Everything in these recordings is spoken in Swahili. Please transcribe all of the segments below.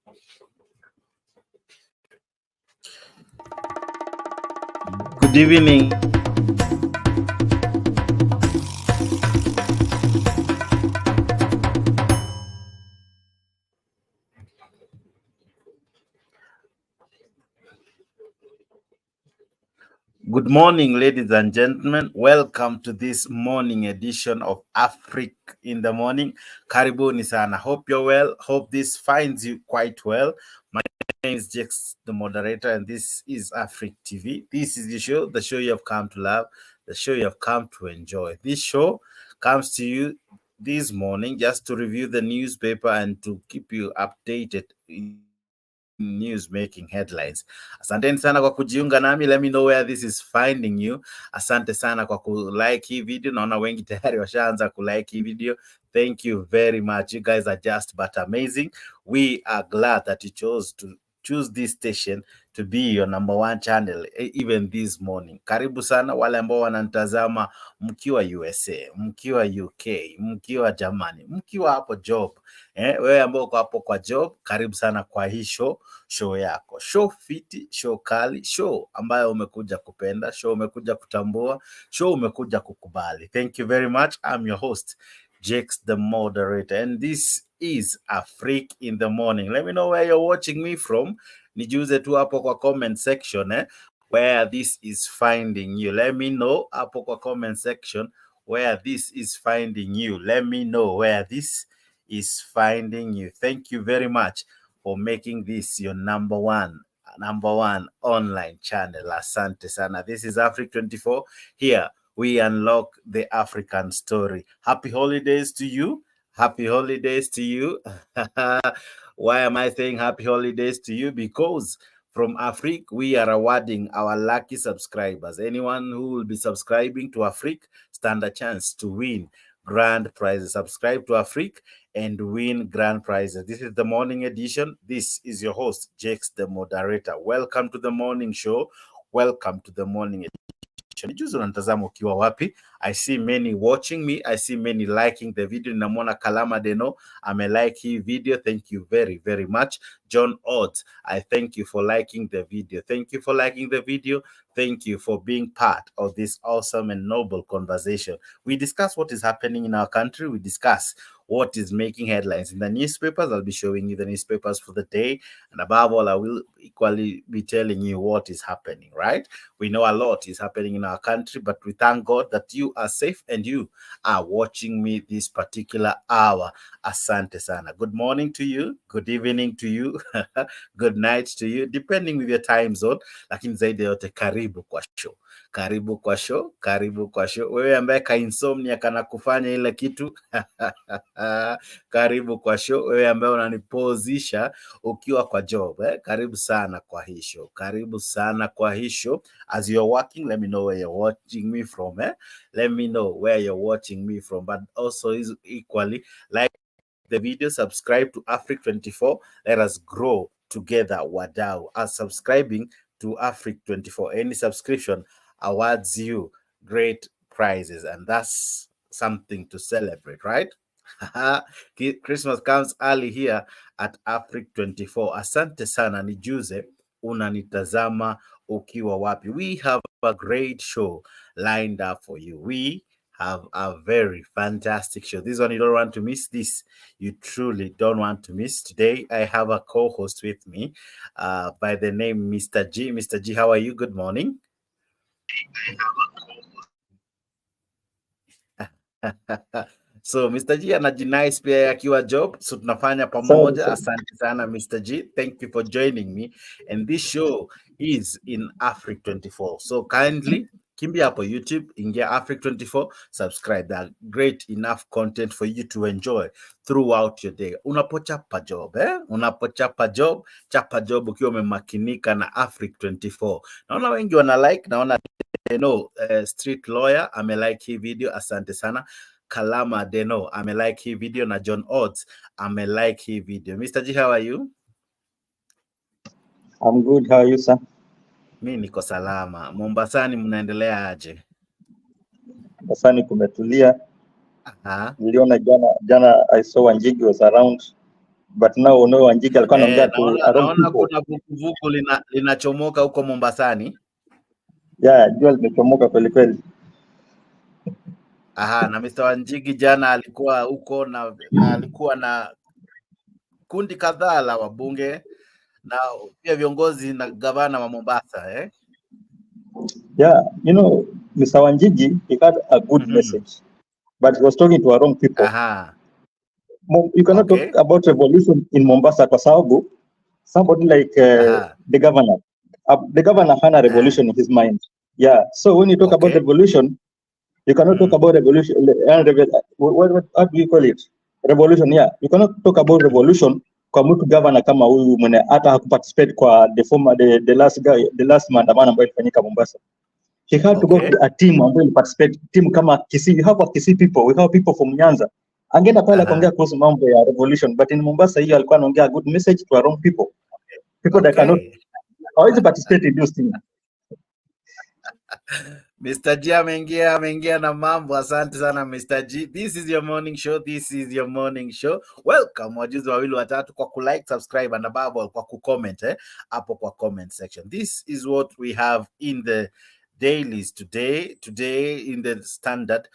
Good evening. Good morning, ladies and gentlemen. Welcome to this morning edition of Africa in the Morning. Karibuni sana. Hope you're well. Hope this finds you quite well. My name is Jex, the moderator, and this is Africa TV. This is the show you have come to love, the show you have come to enjoy. This show comes to you this morning just to review the newspaper and to keep you updated in news making headlines. Asante sana kwa kujiunga nami. Let me know where this is finding you. Asante sana kwa kulike hii video. Naona wengi tayari washaanza kulike hii video. Thank you very much. You guys are just but amazing. We are glad that you chose to choose this station to be your number one channel even this morning. Karibu sana wale ambao wanantazama mkiwa USA, mkiwa UK, mkiwa Germany, mkiwa hapo job. Wewe ambao uko hapo kwa job, karibu sana kwa hii show yako. Show fiti, show kali, show ambayo umekuja kupenda, show umekuja kutambua, show umekuja kukubali. Thank you very much. I'm your host, Jex the moderator, and this is Africa in the Morning. Let me know where you're watching me from. Nijuze tu hapo kwa comment section where this is finding you. Let me know hapo kwa comment section where this is finding you. Let me know where this is finding you. Thank you very much for making this your number one online channel. Asante sana. This is Africa 24. Here we unlock the African story. Happy holidays to you. Happy holidays to you. Why am I saying happy holidays to you? Because from Africa, we are awarding our lucky subscribers. Anyone who will be subscribing to Africa stand a chance to win grand prizes. Subscribe to Africa and win grand prizes. This is the morning edition. This is your host, Jex the moderator. Welcome to the morning show. Welcome to the morning edition. Nijuze unatazama ukiwa wapi. I see many watching me. I see many liking the video. Namona Kalama Deno like hii video. Thank you very, very much. John Odds, I thank you for liking the video. Thank you for liking the video. Thank you for being part of this awesome and noble conversation. We discuss what is happening in our country. We discuss what is making headlines in the newspapers. I'll be showing you the newspapers for the day. And above all, I will equally be telling you what is happening, right? We know a lot is happening in our country, but we thank God that you are safe and you are watching me this particular hour. Asante sana. Good morning to you. Good evening to you. Good night to you, depending with your time zone. Lakini zaidi yote, karibu kwa show. Karibu kwa show. Karibu kwa show. Wewe ambaye ka insomnia kana kufanya ile kitu. Karibu kwa show. Wewe ambaye unanipozisha ukiwa kwa job. Karibu sana kwa hii show. Karibu sana kwa hii show. As you're working, let me know where you're watching me from. Let me know where you're watching me from. But also is equally like the video, subscribe to Africa 24. Let us grow together, wadau. As subscribing to Africa 24, any subscription awards you great prizes, and that's something to celebrate, right? Christmas comes early here at Africa 24. Asante sana. Nijuze unanitazama ukiwa wapi. We have a great show lined up for you. We have a very fantastic show. This one you don't want to miss. This you truly don't want to miss. Today I have a co-host with me by the name Mr. G. Mr. G, how are you? Good morning. So Mr. G anajinais pia akiwa job, so tunafanya pamoja. Asante sana Mr. G. Thank you for joining me. And this show is in Africa 24. So kindly kimbia hapo YouTube, ingia Africa 24, subscribe. There are great enough content for you to enjoy throughout your day. Unapochapa job, unapochapa job, chapa job ukiwa umemakinika na Africa 24. Naona wengi wana like, naona Street Lawyer like hii video. Asante sana. Kalama Deno like hii video, na John Odds like hii video. Mr. G, how are you? I'm good. How are you, sir? Mi niko salama. Mombasani mnaendelea aje? Mombasani kumetulia. Niliona jana I saw Wanjigi was around. but now Wanjigi alikuwa anaongea to naona kuna vuguvugu linachomoka huko Mombasani. Yeah, jua limechomoka kweli kweli. Aha, na Mr. Wanjigi jana alikuwa huko na alikuwa na kundi kadhaa la wabunge na pia viongozi na gavana wa Mombasa, eh? Yeah, you know, Mr. Wanjigi, he had a good message, but he was talking to the wrong people. Aha. You cannot talk about revolution in Mombasa kwa sababu somebody like the governor. The governor had a revolution in his mind. Yeah, so when you talk about revolution, you cannot talk about revolution. What do you call it? Revolution, yeah. You cannot talk about revolution kwa mtu governor kama huyu mwenye hata hakuparticipate kwa the last maandamano ambayo ilifanyika Mombasa. He had to go to a team ambayo participate, team kama Kisii. We have Kisii people, we have people from Nyanza. Angeenda pale kuongea kuhusu mambo ya revolution, but in Mombasa hiyo alikuwa anaongea good message to wrong people. People that cannot always participate in those things. Mr. G ameingia na mambo. Asante sana Mr. G. This is your morning show. This is your morning show. Welcome wajuzi wawili watatu kwa kulike, subscribe and above all kwa kucomment hapo kwa comment section. This is what we have in the dailies today in the Standard.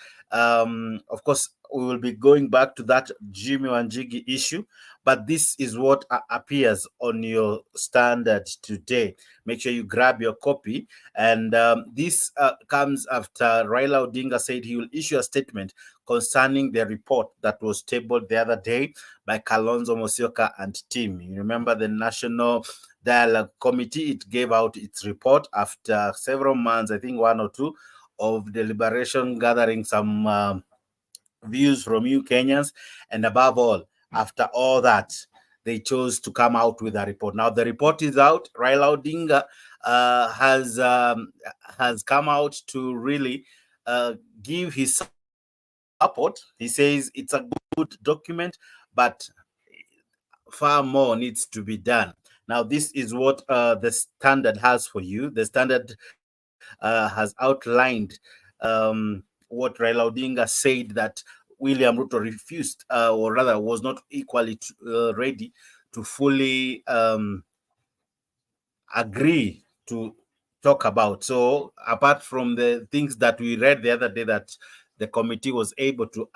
Of course we will be going back to that Jimmy Wanjigi issue, but this is what appears on your Standard today. Make sure you grab your copy. And this comes after Raila Odinga said he will issue a statement concerning the report that was tabled the other day by Kalonzo Musyoka and team. You remember the National Dialogue Committee, it gave out its report after several months, I think 1 or 2, of deliberation, gathering some views from you Kenyans, and above all, after all that, they chose to come out with a report. Now the report is out. Raila Odinga has come out to really give his support. He says it's a good document, but far more needs to be done. Now this is what the Standard has for you. The Standard has outlined what Raila Odinga said that William Ruto refused, or rather was not equally ready to fully agree to talk about. So apart from the things that we read the other day that the committee was able to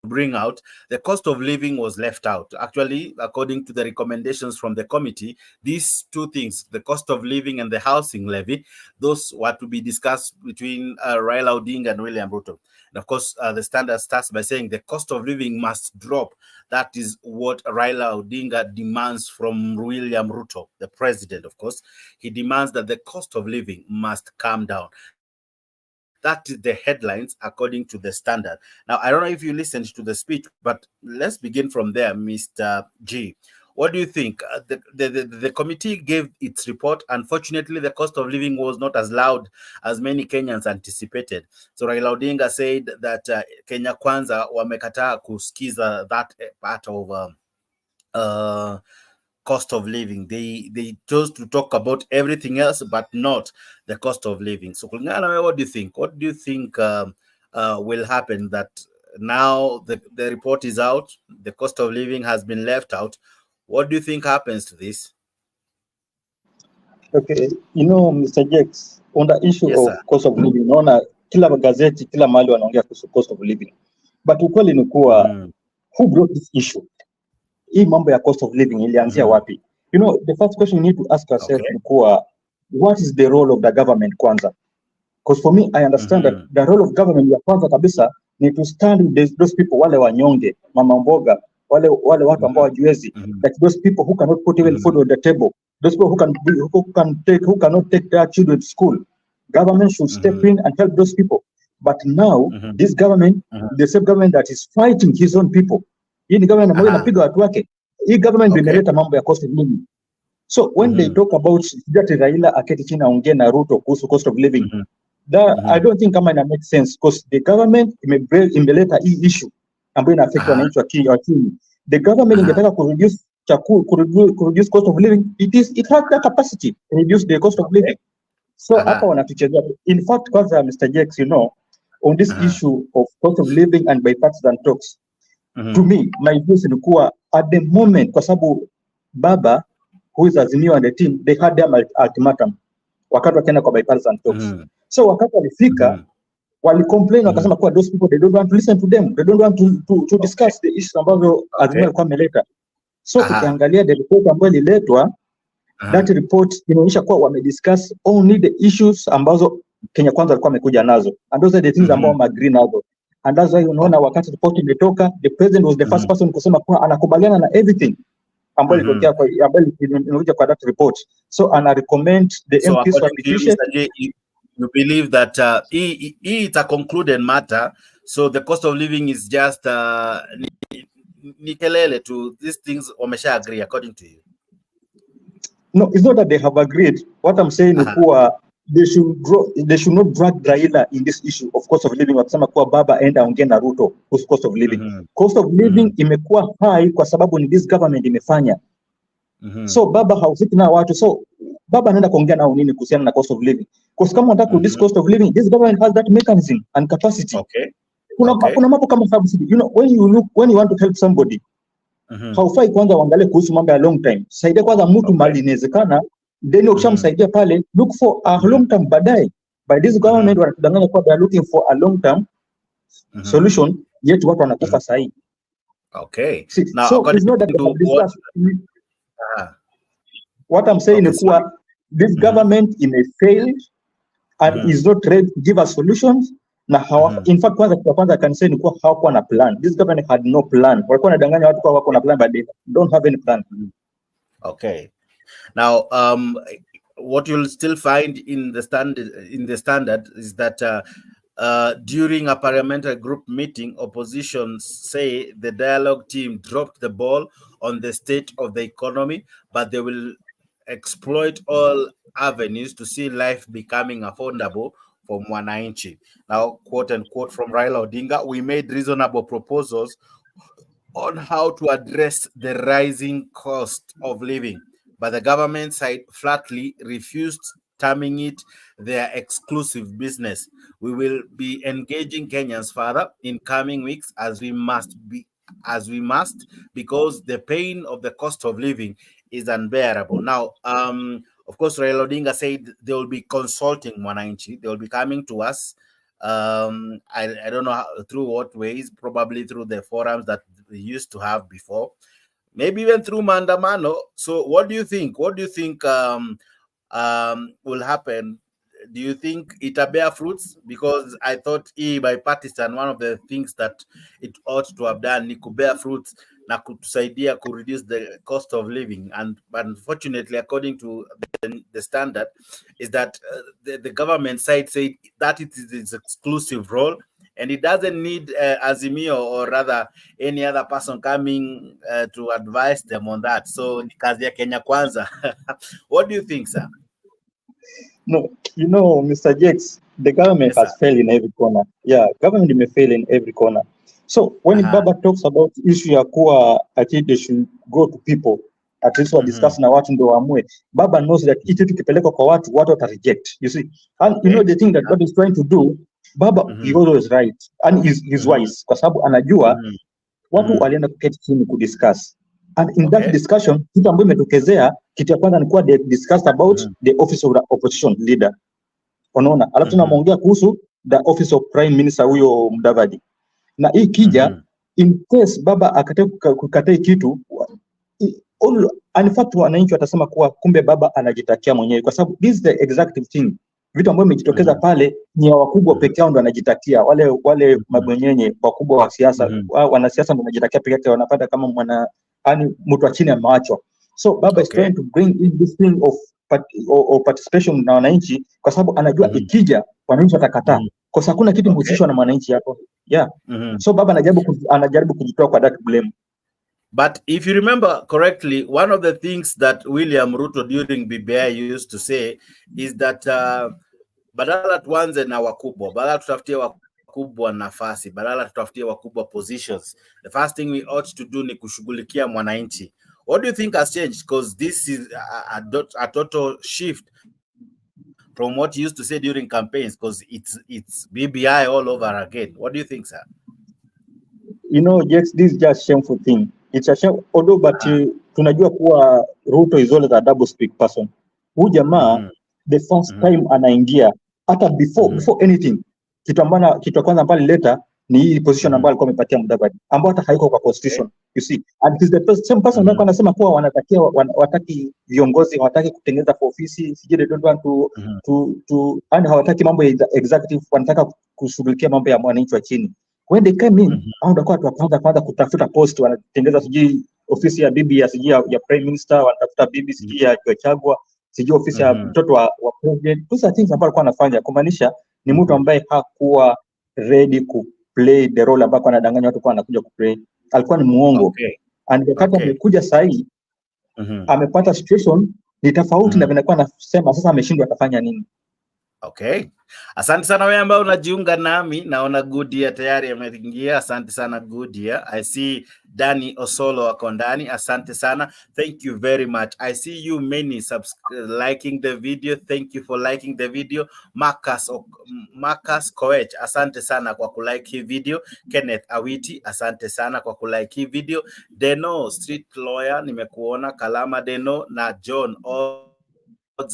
bring out, the cost of living was left out. Actually, according to the recommendations from the committee, these two things, the cost of living and the housing levy, those were to be discussed between Raila Odinga and William Ruto. And of course, the Standard starts by saying the cost of living must drop. That is what Raila Odinga demands from William Ruto, the president, of course. He demands that the cost of living must come down. That is the headlines according to the Standard. Now, I don't know if you listened to the speech, but let's begin from there, Mr. G. What do you think? The committee gave its report. Unfortunately, the cost of living was not as loud as many Kenyans anticipated. So Raila Odinga said that Kenya Kwanza wamekataa kusikiza that part of cost of living. They chose to talk about everything else, but not the cost of living. So what do you think? What do you think will happen that now the report is out, the cost of living has been left out? What do you think happens to this? Okay, you know, Mr. Jex, on the issue of cost of living, naona kila gazeti, kila mahali wanaongea kuhusu cost of living. But ukweli ni kuwa, who brought this issue? Hii mambo ya cost of living ilianzia wapi? You know, the first question we need to ask ourselves ni kuwa, what is the role of the government kwanza? Because for me, I understand that the role of government ya kwanza kabisa ni to stand with those people, wale wanyonge, mama mboga, wale watu ambao hawajiwezi, that those people who cannot put even food on the table, those people who cannot take their children to school. Government should step in and help those people. But now, this government, the same government that is fighting his own people, hii ni government ambayo inapiga watu wake. Hii government imeleta mambo ya cost of living. So when they talk about that Raila aketi chini aongee na Ruto kuhusu cost of living, I don't think kama ina make sense because the government imeleta hii issue ambayo ina affect wananchi wa chini. The government ingetaka kureduce reduce cost of living, it has the capacity to reduce the cost of living. So hapa wanatuchezea. In fact, kwanza Mr. Jex, you know, on this issue of cost of living and bipartisan talks, to me, my view is kuwa at the moment, kwa sababu Baba, who is Azimio and the team, they had their ultimatum wakati wakaenda kwa bipartisan talks. So wakati walifika, walicomplain wakasema kuwa those people, they don't want to listen to them, they don't want to discuss the issues ambazo Azimio alikuwa ameleta. So tukiangalia the report ambayo ililetwa, that report inaonyesha kuwa wamediscuss only the issues ambazo Kenya Kwanza alikuwa amekuja nazo, and those are the things ambao wameagree nazo. And that's why unaona wakati report imetoka, the president was the first person kusema kuwa anakubaliana na everything ambayo ilitokea kwa ambayo ilikuja kwa that report. So ana recommend the MPs to appreciate. You believe that it's a concluded matter, so the cost of living is just nikelele to these things wamesha agree according to you? No, it's not that they have agreed. What I'm saying is kuwa they should not drag Raila in this issue of cost of living. Wakisema kuwa Baba enda ongea na Ruto kuhusu cost of living. Cost of living imekuwa high kwa sababu ni this government imefanya. So Baba hausiki na watu, so Baba anaenda kuongea nao nini kuhusiana na cost of living? Because kama unataka this cost of living, this government has that mechanism and capacity. Kuna mambo kama subsidy. You know, when you want to help somebody, haufai kwanza uangalie kuhusu mambo ya long time. Saidia kwanza mtu mali inawezekana, then ukishamsaidia pale, look for a long term baadaye. By this government wanatudanganya kwa they are looking for a long term solution, yet watu wanakufa sahi. Now, so it's not that they have discussed. What I'm saying is kuwa this government failed and is not ready to give us solutions. In fact, kwanza can say ni kuwa hawakuwa na plan. This government had no plan. Walikuwa wanadanganya watu kwa wako na plan, but they don't have any plan. Now, what you'll still find in the standard is that during a parliamentary group meeting, opposition say the dialogue team dropped the ball on the state of the economy, but they will exploit all avenues to see life becoming affordable for Mwanainchi. Now, quote unquote from Raila Odinga, we made reasonable proposals on how to address the rising cost of living, but the government side flatly refused, terming it their exclusive business. We will be engaging Kenyans further in coming weeks as we must, because the pain of the cost of living is unbearable. Now, of course, Raila Odinga said they will be consulting Mwanainchi. They will be coming to us. I don't know through what ways, probably through the forums that we used to have before, maybe even through Mandamano. So what do you think? What do you think will happen? Do you think it'll bear fruits? Because I thought bipartisan, one of the things that it ought to have done, it could bear fruits, na kutusaidia could reduce the cost of living. And unfortunately, according to the standard, is that the government side said that it is its exclusive role, and it doesn't need Azimio or rather any other person coming to advise them on that. So ni kazi ya Kenya Kwanza. What do you think, sir? No, you know, Mr. Jakes, the government has failed in every corner. Yeah, government may fail in every corner. So when Baba talks about issue ya kuwa ati they should go to people, at least we discuss na watu ndio waamue, Baba knows that it tukipeleka kwa watu wata reject. You see, and you know the thing that Baba is trying to do, Baba he always right and he's wise kwa sababu anajua watu walienda kuketi chini kudiscuss. And in that discussion, kitu ambayo imetokezea, kitu ya kwanza ni kuwa they discussed about the office of the opposition leader. Unaona, alafu tunaongea kuhusu the office of prime minister huyo Mudavadi. Na hii kija in case Baba akakataa kitu, in fact wananchi watasema kuwa kumbe Baba anajitakia mwenyewe kwa sababu this is the executive thing. Vitu ambavyo imejitokeza pale ni ya wakubwa peke yao ndo wanajitakia, wale mabwenyenye wakubwa wa siasa, wanasiasa ndo wanajitakia peke yake, wanapata kama mtu wa chini ameachwa. So Baba is trying to bring in this thing of participation na wananchi kwa sababu anajua ikija wananchi watakataa. Kwa sababu hakuna kitu mhusishwa na wananchi hapo. Yeah. So Baba anajaribu kujitoa kwa that blame. But if you remember correctly, one of the things that William Ruto during BBI used to say is that badala tuanze na wakubwa, badala tutafutie wakubwa nafasi, badala tutafutie wakubwa positions, the first thing we ought to do ni kushughulikia mwananchi. What do you think has changed? Because this is a total shift from what you used to say during campaigns, because it's BBI all over again. What do you think, sir? You know, this is just shameful thing. it's a shame, although but tunajua kuwa Ruto is always a double speak person. Huyu jamaa the first time anaingia hata before anything, kitu kwanza ambayo alileta ni hii position ambayo alikuwa amepatia Mudavadi ambayo hata haiko kwa constitution. You see, and he's the same person ambaye anasema kuwa wataki viongozi, hawataki kutengeneza for ofisi, sijui they don't want to and hawataki mambo ya executive, wanataka kushughulikia mambo ya mwananchi wa chini. When they came in, hao ndio kwanza kutafuta post, wanatengeneza sijui ofisi ya bibi ya sijui ya prime minister, wanatafuta bibi sijui ya Gachagua, sijui ofisi ya mtoto wa president. Those are things ambazo alikuwa anafanya, kumaanisha ni mtu ambaye hakuwa ready ku play the role ambayo anadanganya watu kwa anakuja ku play. Alikuwa ni muongo. And wakati amekuja sahi amepata situation ni tofauti na vinakuwa anasema sasa ameshindwa atafanya nini. Okay. Asante sana wewe ambao unajiunga nami. Naona Goodia tayari ameingia. Asante sana Goodia. I see Danny Osolo wako ndani. Asante sana. Thank you very much. I see you many liking the video. Thank you for liking the video. Marcus Koech, asante sana kwa kulike hii video. Kenneth Awiti, asante sana kwa kulike hii video. Deno Street Lawyer, nimekuona. Kalama Deno na John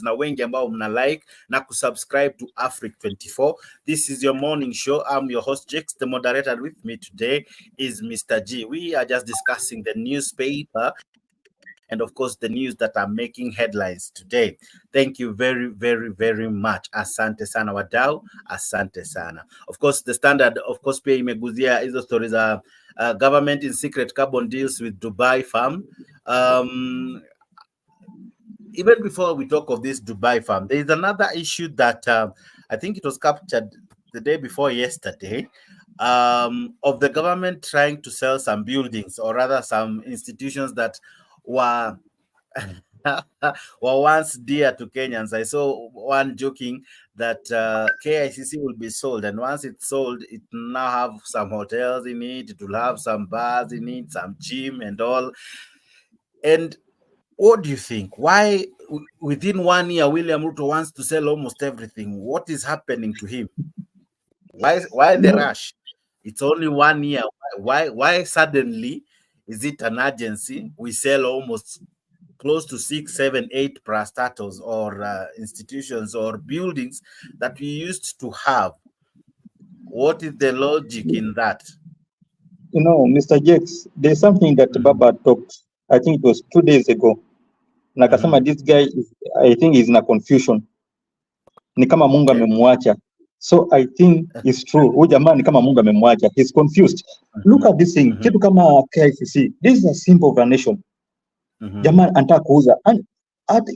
na wengi ambao mna like na kusubscribe to Africa 24. This is your morning show. I'm your host Jakes. The moderator with me today is Mr. G. We are just discussing the newspaper and of course the news that are making headlines today. Thank you very, very, very much. Asante sana wadau. Asante sana. Of course the Standard, of course pia imeguzia hizo stories are government in secret carbon deals with Dubai farm. Even before we talk of this Dubai farm, there is another issue that I think it was captured the day before yesterday, of the government trying to sell some buildings, or rather some institutions that were were once dear to Kenyans. I saw one joking that KICC will be sold, and once it's sold, it will now have some hotels in it, it will have some bars in it, some gym and all. And what do you think? Why within 1 year William Ruto wants to sell almost everything? What is happening to him? Why the rush? It's only 1 year. Why suddenly is it an urgency? We sell almost close to 6, 7, 8 parastatals or institutions or buildings that we used to have. What is the logic in that? You know, Mr. Jakes, there's something that Baba talked, I think it was 2 days ago. Nakasema this guy is, I think he's in a confusion. Ni kama Mungu amemwacha. So I think it's true. Huyu jamaa ni kama Mungu amemwacha. He's confused. Look at this thing. Kitu kama KICC. This is a symbol of a nation. Jamaa anataka kuuza.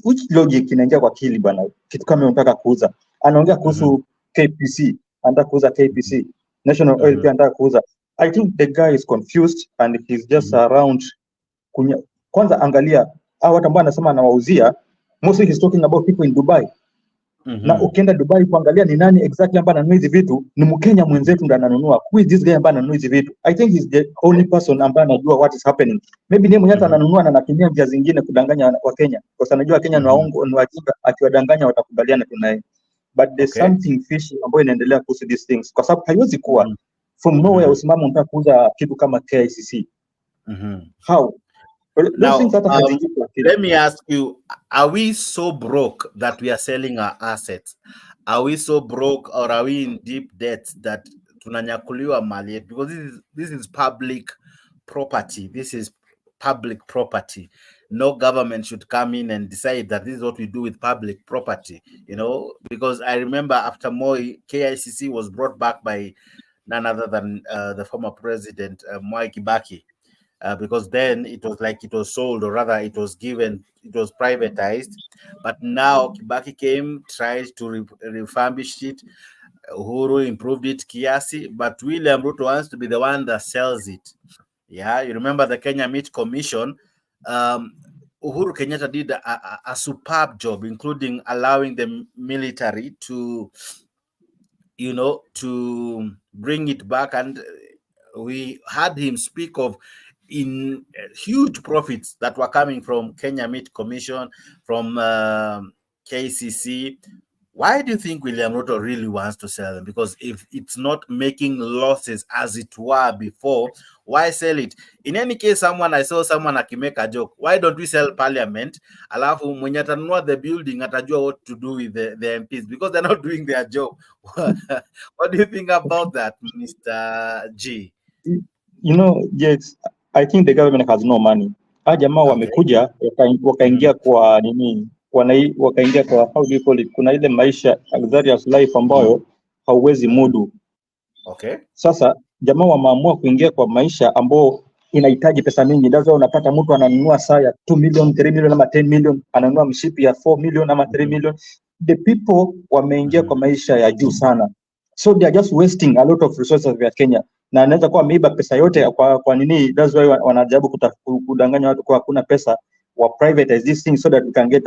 Which logic inaingia kwa akili bwana? Kitu kama unataka kuuza. Anaongea kuhusu KPC. Anataka kuuza KPC. National Oil pia anataka kuuza. I think the guy is confused and he's just around. Kwanza angalia watu ambao anasema anawauzia, mostly he's talking about people in Dubai. Na ukienda Dubai kuangalia ni nani exactly ambaye ananunua hizi vitu, ni Mkenya mwenzetu ndo ananunua. Who is this guy ambaye ananunua hizi vitu? I think he's the only person ambaye anajua what is happening. Maybe yeye mwenyewe ananunua na anatumia njia zingine kudanganya wa Kenya. Kwa sababu anajua Kenya ni waongo, ni wajinga, akiwadanganya watakubaliana tunaye. But there's something fishy ambayo inaendelea kuhusu these things. Kwa sababu haiwezi kuwa from nowhere usimame unataka kuuza kitu kama KICC. How? Now, let me ask you, are we so broke that we are selling our assets? Are we so broke, or are we in deep debt that tunanyakuliwa mali? Because this is public property. This is public property. No government should come in and decide that this is what we do with public property, you know, because I remember after Moi, KICC was brought back by none other than the former president, Mwai Kibaki. Because then it was like it was sold, or rather it was given, it was privatized. But now Kibaki came, tried to refurbish it. Uhuru improved it kiasi, but William Ruto wants to be the one that sells it. Yeah, you remember the Kenya Meat Commission. Uhuru Kenyatta did a superb job, including allowing the military to, you know, to bring it back. And we had him speak of in huge profits that were coming from Kenya Meat Commission, from KCC. Why do you think William Ruto really wants to sell them? Because if it's not making losses as it were before, why sell it? In any case, I saw someone akimake a joke, why don't we sell parliament? Alafu mwenye atanunua the building atajua what to do with the MPs, because they're not doing their job. What do you think about that, Mr. G? You know, yes, I think the government has no money. Jamaa wamekuja wakaingia kwa nini, wakaingia kwa, how do you call it, kuna ile maisha luxurious life ambayo hauwezi mudu. Okay. Sasa jamaa wameamua kuingia kwa maisha ambao inahitaji pesa mingi. Ndio unapata mtu ananunua saa ya 2 million, 3 million ama 10 million, ananunua mshipi ya 4 million ama 3 million. The people wameingia kwa maisha ya juu sana. So they are just wasting a lot of resources of Kenya. Na anaweza kuwa ameiba pesa yote kwa nini? That's why wanajaribu kudanganya watu kwa hakuna pesa, wa privatize this thing so that we can get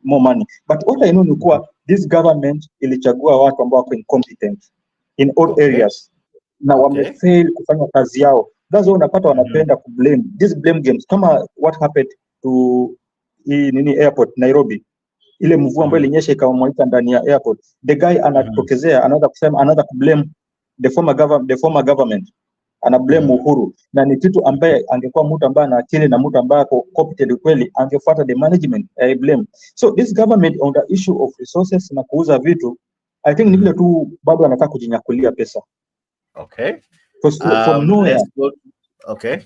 more money. But what I know ni kuwa this government ilichagua watu ambao wako incompetent in all areas, na wamefail kufanya kazi yao. That's why unapata wanapenda kublame these blame games, kama what happened to airport Nairobi, ile mvua ambayo ilinyesha ikamwaika ndani ya airport. The guy anatokezea anaanza kusema, anaanza kublame the former government, ana blame Uhuru, na ni kitu ambaye angekuwa mtu ambaye ana akili na mtu ambaye ako competent kweli angefuata the management. I blame. So this government on the issue of resources na kuuza vitu, I think ni vile tu bado anataka kujinyakulia pesa. Okay. From nowhere. Okay.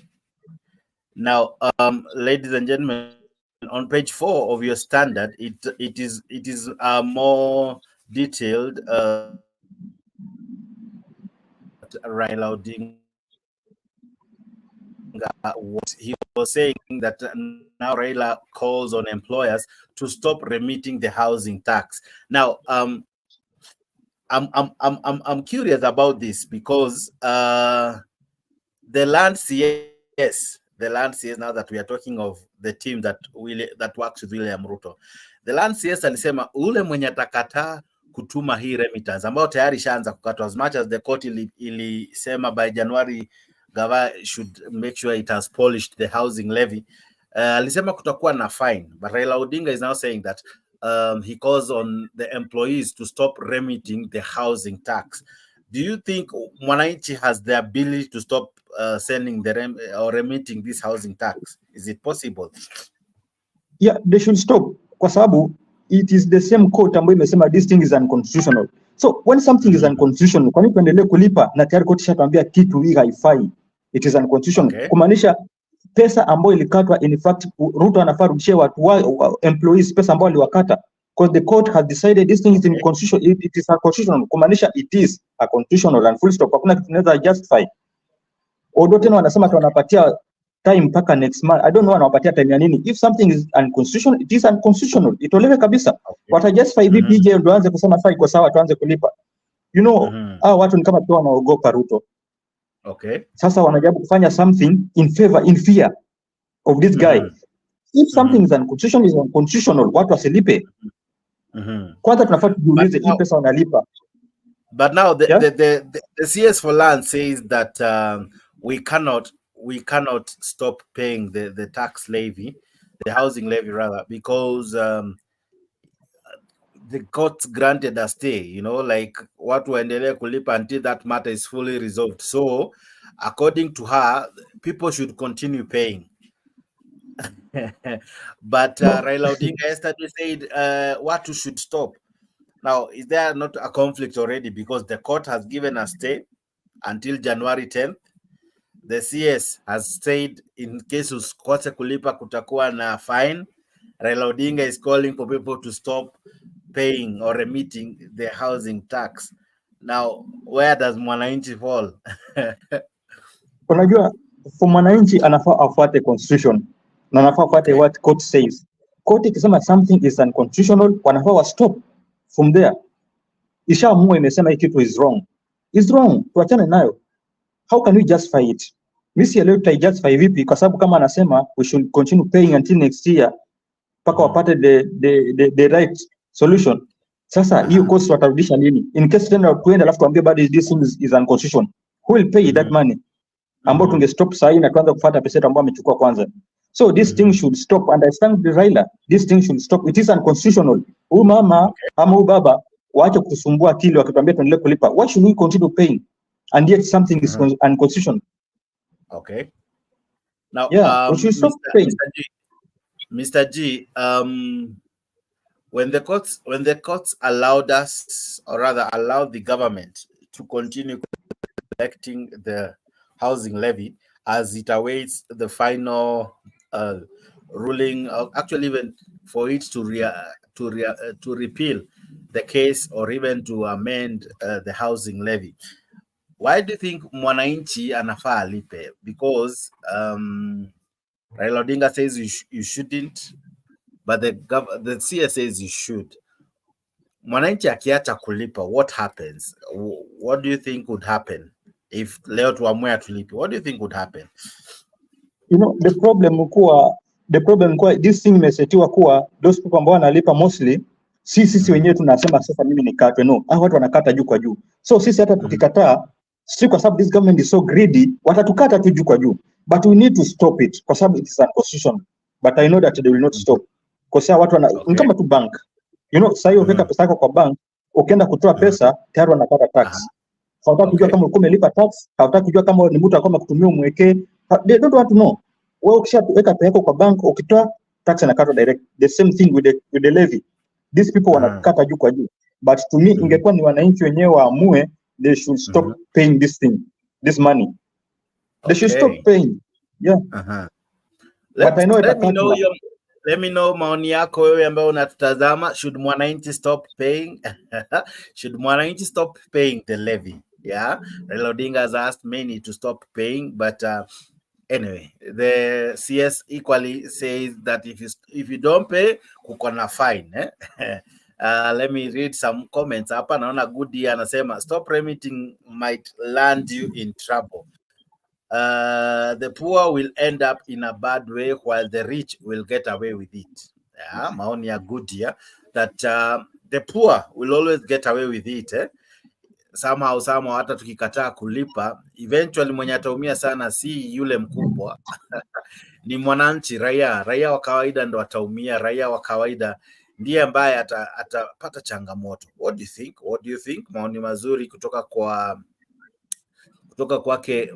Now, ladies and gentlemen, on page 4 of your standard, it is more detailed. Raila Odinga, what he was saying, that now Raila calls on employers to stop remitting the housing tax. Now, I'm curious about this because the land CS, now that we are talking of the team that works with William Ruto, the land CS alisema ule mwenye atakataa kutuma hii remittance ambao tayari shaanza kukatwa, as much as the court ilisema by January Gava should make sure it has polished the housing levy. Alisema kutakuwa na fine, but Raila Odinga is now saying that he calls on the employees to stop remitting the housing tax. Do you think Mwanainchi has the ability to stop sending or remitting this housing tax? Is it possible? Yeah, they should stop, kwa sababu it is the same court ambayo imesema this thing is unconstitutional. So when something is unconstitutional, kwa nini tuendelee kulipa na tayari court ishatambia kitu hii haifai? It is unconstitutional. Okay. Kumaanisha pesa ambayo ilikatwa, in fact Ruto anafaa rudishie watu employees pesa ambayo aliwakata, because the court has decided this thing is inconstitutional. It is unconstitutional. Kumaanisha it is unconstitutional and full stop. Hakuna kitu kinaweza justify. Odo tena wanasema tunapatia time mpaka next month. I don't know wanawapatia time ya nini. If something is unconstitutional, it is unconstitutional. Itolewe kabisa. Wata justify vipi je ndio anze kusema sai kwa sawa tuanze kulipa. You know, watu ni kama tu wanaogopa Ruto. Okay. Sasa wanajaribu kufanya something in fear of this guy. If something is unconstitutional, is unconstitutional. Watu wasilipe. Kwanza tunafaa tujiulize hii pesa wanalipa. But now the CS for land says that we cannot stop paying the tax levy, the housing levy rather, because the court granted a stay, like watu waendelee kulipa until that matter is fully resolved. So according to her, people should continue paying. But Raila Odinga yesterday said watu should stop. Now, is there not a conflict already? Because the court has given a stay until January 10th. The CS has said in case usikose kulipa kutakuwa na fine. Raila Odinga is calling for people to stop paying or remitting the housing tax. Now, where does Mwanainchi fall? Unajua, for Mwanainchi anafaa afuate constitution. Na anafaa afuate what court says. Court ikisema something is unconstitutional, wanafaa wa stop from there. Ishaamua imesema hii kitu is wrong. Is wrong, tuachane nayo. How can we justify it? Mimi leo tutajustify vipi? Kwa sababu kama anasema we should continue paying until next year mpaka wapate the right solution. Sasa hiyo cost watarudisha nini? In case tena tuende alafu tuambie bado this thing is unconstitutional. Who will pay that money? Ambao tunge stop sahi na tuanze kufuata pesa yetu ambayo amechukua kwanza. So this thing should stop. Understand the Raila. This thing should stop. It is unconstitutional. Huyu mama ama huyu baba waache kusumbua akili wakituambia tuendelee kulipa. Why should we continue paying and yet something is unconstitutional? Okay. Now, Yeah, we should stop paying. Mr. G, when the courts allowed us, or rather allowed the government to continue collecting the housing levy as it awaits the final ruling, actually even for it to repeal the case or even to amend the housing levy, why do you think Mwanainchi anafaa alipe? Because Raila Odinga says you shouldn't, but the CS says you should. Mwanainchi akiacha kulipa, what happens? What do you think would happen if leo tuamue tulipe? What do you think would happen? You know, the problem kuwa this thing imesetiwa kuwa those people ambao wanalipa mostly sisi wenyewe tunasema sasa mimi nikatwe. No, hao watu wanakata juu kwa juu. So sisi hata tukikataa, si kwa sababu this government is so greedy, watatukata tu juu kwa juu. But we need to stop it kwa sababu it is unconstitutional. But I know that they will not stop. Kwa sababu watu ni kama tu bank. You know, sasa hiyo weka pesa yako kwa bank, ukienda kutoa pesa tayari wanakata tax. Hawataka kujua kama ulikuwa umelipa tax, hawataka kujua kama ni mtu alikuwa amekutumia umwekee. They don't want to know. Wewe ukishaweka pesa yako kwa bank, ukitoa tax inakatwa direct. The same thing with the levy. These people wanakata juu kwa juu. But to me, ingekuwa ni wananchi wenyewe waamue, they should stop paying this money. They should stop paying. Yeah. But I know let me know maoni yako wewe ambao unatutazama. Should Mwanainchi stop paying? Should Mwanainchi stop paying the levy? Yeah. Raila Odinga has asked many to stop paying, but anyway, the CS equally says that if you don't pay, kuko na fine. Let me read some comments. Hapa naona Goody anasema stop remitting might land you in trouble. The poor will end up in a bad way while the rich will get away with it. Yeah, maoni ya Goody, that the poor will always get away with it. Somehow hata tukikataa kulipa, eventually mwenye ataumia sana si yule mkubwa ni mwananchi, raia wa kawaida ndo ataumia. Raia wa kawaida ndiye ambaye atapata changamoto. What do you think? Maoni mazuri kutoka kwake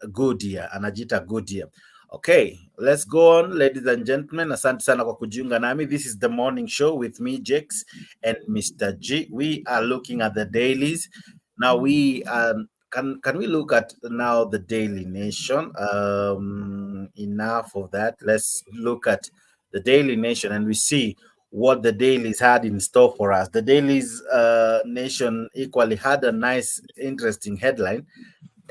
Goodia, anajiita Goodia. Okay, let's go on, ladies and gentlemen. Asante sana kwa kujiunga nami. This is the morning show with me, Jex, and Mr. G. We are looking at the dailies. Now we can we look at now the Daily Nation? Enough of that. Let's look at the Daily Nation and we see what the dailies had in store for us. The Daily's Nation equally had a nice, interesting headline,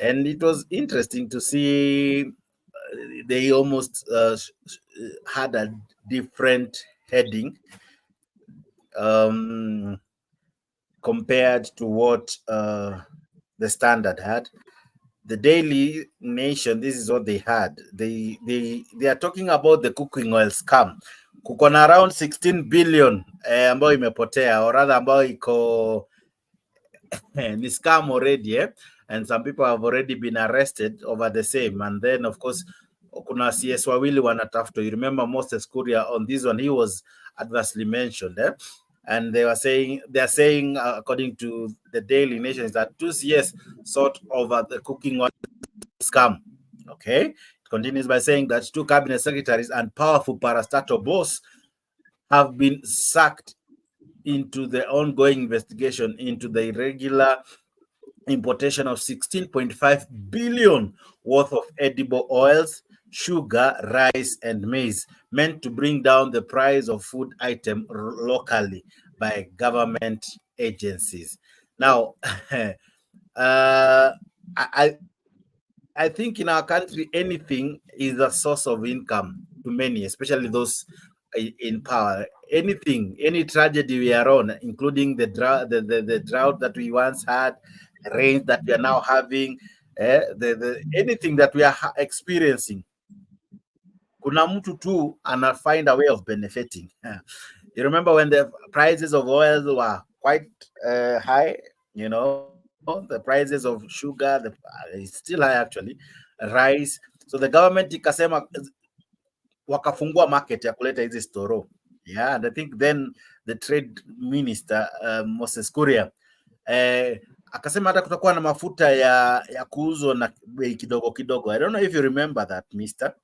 and it was interesting to see they almost had a different heading compared to what the Standard had. The Daily Nation, this is what they had. They are talking about the cooking oil scam. Kuko na around 16 billion ambayo imepotea, or rather ambayo iko ni scam already, and some people have already been arrested over the same. And then of course kuna CS wawili wanatafutwa. You remember Moses Kuria on this one, he was adversely mentioned, and they are saying according to the Daily Nation is that 2 CS sought over the cooking oil scam. Okay, it continues by saying that 2 cabinet secretaries and powerful parastatal boss have been sacked into the ongoing investigation into the irregular importation of 16.5 billion worth of edible oils, sugar, rice, and maize, meant to bring down the price of food items locally by government agencies. Now, I think in our country, anything is a source of income to many, especially those in power. Anything, any tragedy we are on, including the drought that we once had, rain that we are now having, anything that we are experiencing, kuna mtu tu ana find a way of benefiting. You remember when the prices of oils were quite high, you know, the prices of sugar, it's still high actually, rice. So the government ikasema wakafungua market ya kuleta hizi storo. Yeah, and I think then the trade minister Moses Kuria akasema hata kutakuwa na mafuta ya kuuzwa na bei kidogo kidogo. I don't know if you remember that, mister.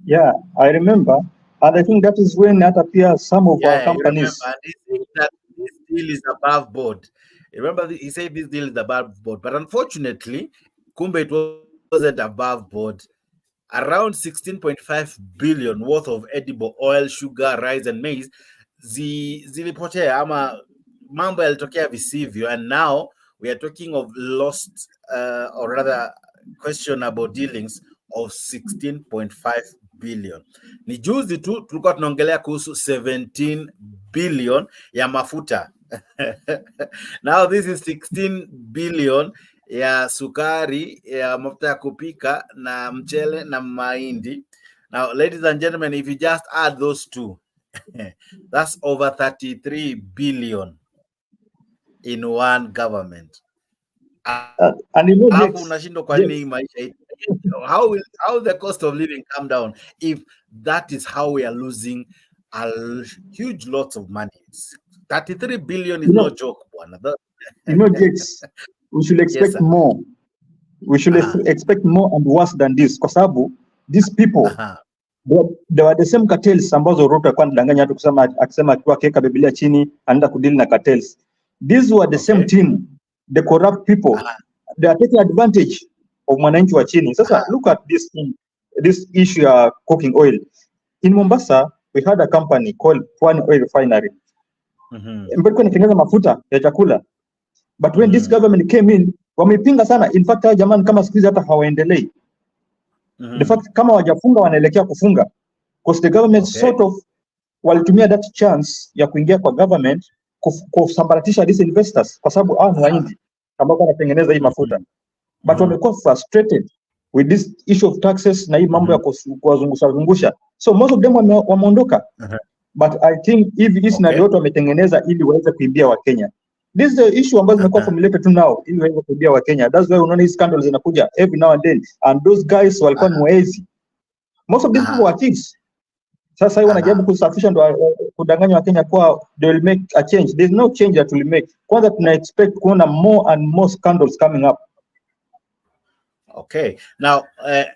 Yeah, I remember, and I think that is when hata pia some of our companies. He said that this deal is above board. Remember, he said this deal is above board, but unfortunately, kumbe it wasn't above board. Around 16.5 billion worth of edible oil, sugar, rice and maize zilipotea ama mambo yalitokea visivyo, and now we are talking of lost or rather questionable dealings of 16.5 billion. Ni juzi tu tulikuwa tunaongelea kuhusu 17 billion ya mafuta. Now this is 16 billion ya sukari, ya mafuta ya kupika na mchele na mahindi. Now, ladies and gentlemen, if you just add those two, that's over 33 billion in one government. And you know, how the cost of living come down if that is how we are losing a huge lots of money? 33 billion is no joke, one. You know, Jakes, we should expect more. We should expect more and worse than this. Kwa sababu these people, they were the same cartels ambazo Ruto alikuwa anadanganya watu akisema akiwa akiweka Biblia chini anaenda kudili na cartels. These were the same team, the corrupt people. They are taking advantage of mwananchi wa chini. Sasa look at this issue of cooking oil. In Mombasa, we had a company called Pwani Oil Refinery. Mbona inatengeneza mafuta ya chakula. But when this government came in, wamepinga sana. In fact, hao jamani kama siku hizi hata hawaendelei. The fact kama wajafunga wanaelekea kufunga. Because the government sort of walitumia that chance ya kuingia kwa government kusambaratisha these investors kwa sababu hao ni waindi ambao wanatengeneza hii mafuta. But wamekuwa frustrated with this issue of taxes na hii mambo ya kuwazungusha. So most of them wameondoka. But I think hivi hii scenario yote wametengeneza ili waweze kuibia wa Kenya. This is the issue ambazo zimekuwa formulated now ili waweze kuibia wa Kenya. That's why unaona these scandals zinakuja every now and then, and those guys walikuwa ni wezi. Most of these people were thieves. Sasa hiyo wanajaribu kusafisha ndo kudanganya wa Kenya kwa they will make a change. There's no change that will make. Kwanza tuna expect kuona more and more scandals coming up. Okay. Now,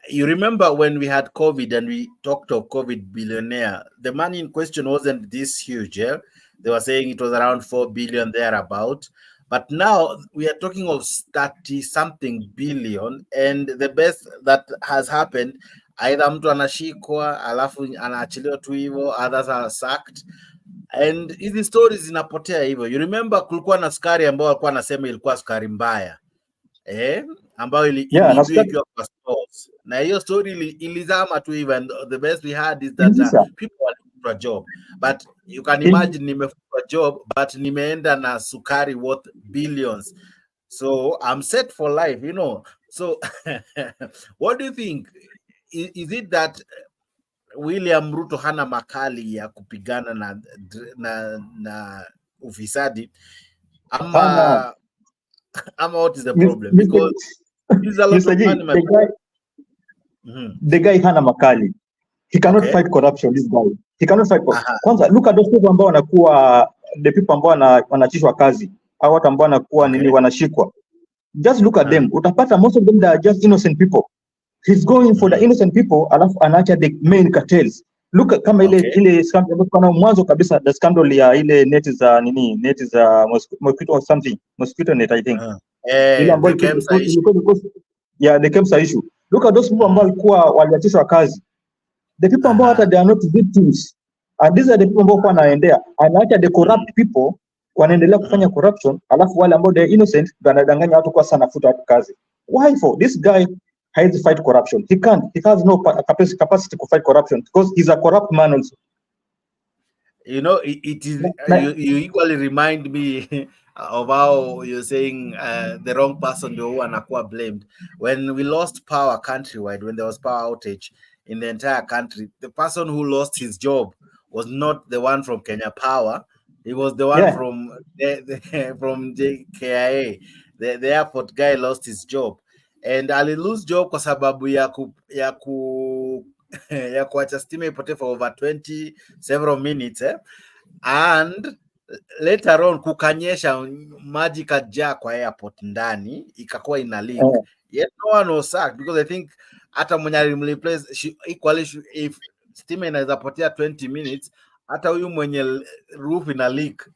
you remember when we had COVID and we talked of COVID billionaire, the money in question wasn't this huge. Yeah? They were saying it was around 4 billion thereabout. But now we are talking of 30-something billion. And the best that has happened, either mtu anashikwa, alafu anaachiliwa tu hivyo, others are sacked. And hizi stories zinapotea hivyo. You remember kulikuwa na sukari ambao walikuwa nasema ilikuwa sukari mbaya. Ambayo iliibiwa kwa stores. Na hiyo story ilizama tu even the best we had is that people were looking for a job, but you can imagine nimefutwa job but nimeenda na sukari worth billions, so I'm set for life, you know. So what do you think, is it that William Ruto hana makali ya kupigana na ufisadi ama what is the problem? Because there's a lot of money. The guy hana makali. He cannot fight corruption, this guy. He cannot fight corruption. Kwanza, look at those people ambao wanakuwa, the people ambao wanachishwa kazi, au watu ambao wanakuwa nini wanashikwa. Just look at them. Utapata most of them they are just innocent people. He's going for the innocent people, alafu anaacha the main cartels. Look at kama ile scandal kana mwanzo kabisa, the scandal ya ile net za mosquito or something, mosquito net I think. The KEMSA issue. Look at those people ambao walikuwa waliachishwa kazi. The people ambao hata they are not victims. And these are the people ambao wanaendea. Anaacha the corrupt people wanaendelea kufanya corruption, alafu wale ambao they are innocent wanadanganya watu kwa sana futa watu kazi. Why for this guy has to fight corruption? He can't. He has no capacity to fight corruption because he's a corrupt man also. You know, it is you equally remind me of how you're saying the wrong person who anakuwa blamed. When we lost power countrywide, when there was power outage in the entire country, the person who lost his job was not the one from Kenya Power. It was the one from JKIA. The airport guy lost his job, and ali lose job kwa sababu ya kuacha stima ipotee for over 20 several minutes, and later on kukanyesha, maji kajaa kwa airport ndani, ikakuwa ina leak. Yet no one was sacked because I think hata mwenye alimreplace equally, if stima inaweza potea 20 minutes, hata huyu mwenye roof ina leak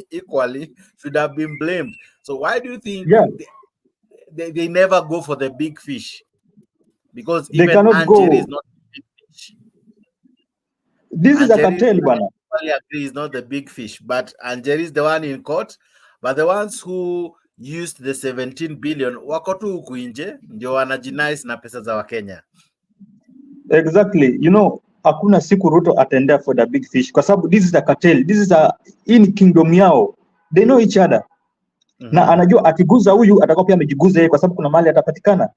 equally should have been blamed. So why do you think they never go for the big fish? Because they even Angeri is not the big fish. This is a cartel, bwana. I agree, is not the big fish, but Angeri is the one in court. But the ones who used the 17 billion wako tu huku nje ndio wanajinais na pesa za Wakenya. Exactly. You know, hakuna siku Ruto atendea for the big fish kwa sababu this is a cartel. This is in kingdom yao. They know each other. Na anajua akiguza huyu atakuwa pia amejiguza yeye kwa sababu kuna mali atapatikana.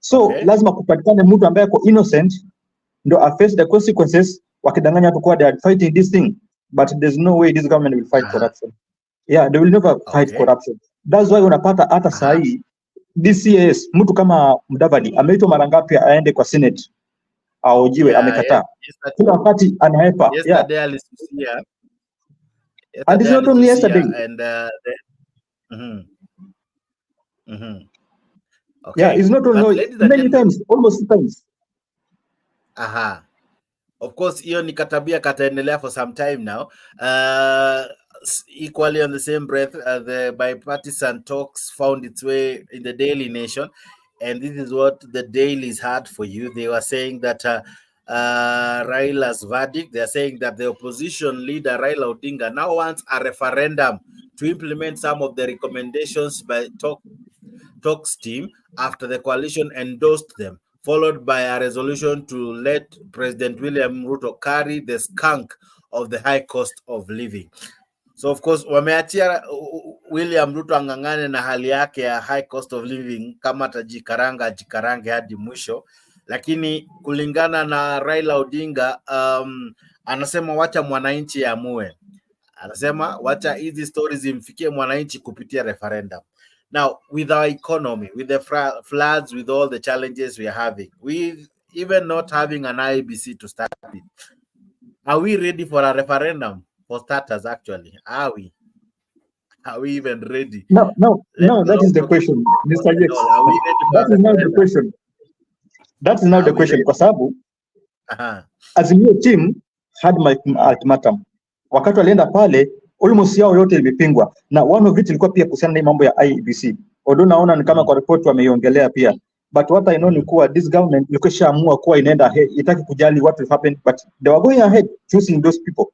So lazima kupatikane mtu ambaye ako innocent ndo face the consequences. Wakidanganya tu kwa they are fighting this thing, but there's no way this government will fight corruption. Yeah, they will never fight corruption. That's why unapata hata sahi DCS mtu kama Mudavadi ameitwa mara ngapi aende kwa Senate aojiwe, amekataa. Kila wakati anahepa. Yesterday alisusia. And it's not only yesterday. And okay. Yeah, it's not only many times, almost 2 times. Of course, hiyo ni katabia kataendelea for some time now. Equally on the same breath, the bipartisan talks found its way in the Daily Nation, and this is what the dailies had for you. They were saying that Raila's verdict, they are saying that the opposition leader Raila Odinga now wants a referendum to implement some of the recommendations by talks team after the coalition endorsed them, followed by a resolution to let President William Ruto carry the skunk of the high cost of living. So of course, wameachia William Ruto angangane na hali yake ya high cost of living, kama ajikarange hadi mwisho. Lakini kulingana na Raila Odinga, anasema wacha mwananchi amue. Anasema wacha hizi stories imfikie mwananchi kupitia referendum. Now, with our economy, with the floods, with all the challenges we are having, with even not having an IBC to start with, are we ready for a referendum? For starters, actually, are we? Are we even ready? No, that is the question, Mr. Jex. That is not the question. That is not the question. Kwa sababu, Azimio team had my ultimatum. Wakati walienda pale, almost yao yote ilipingwa. Na one of it ilikuwa pia kuhusiana na mambo ya IBC. Odo naona ni kama kwa report wameiongelea pia. But what I know ni kuwa this government ilikuwa shaamua kuwa inaenda ahead, itaki kujali what will happen, but they were going ahead choosing those people.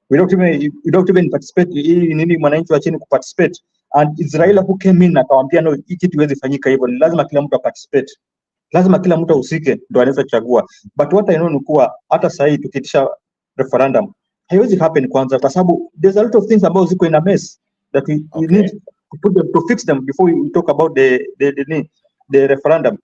We don't even participate nini mwananchi wa chini kuparticipate, and Israel who came in akawaambia no, hiki kitu iweze fanyika hivyo, ni lazima kila mtu participate, lazima kila mtu ahusike ndio anaweza kuchagua. But what I know ni kuwa hata sasa hivi tukitisha referendum haiwezi happen kwanza kwa sababu there's a lot of things about ziko in a mess that we need to put them, to fix them before we talk about the referendum.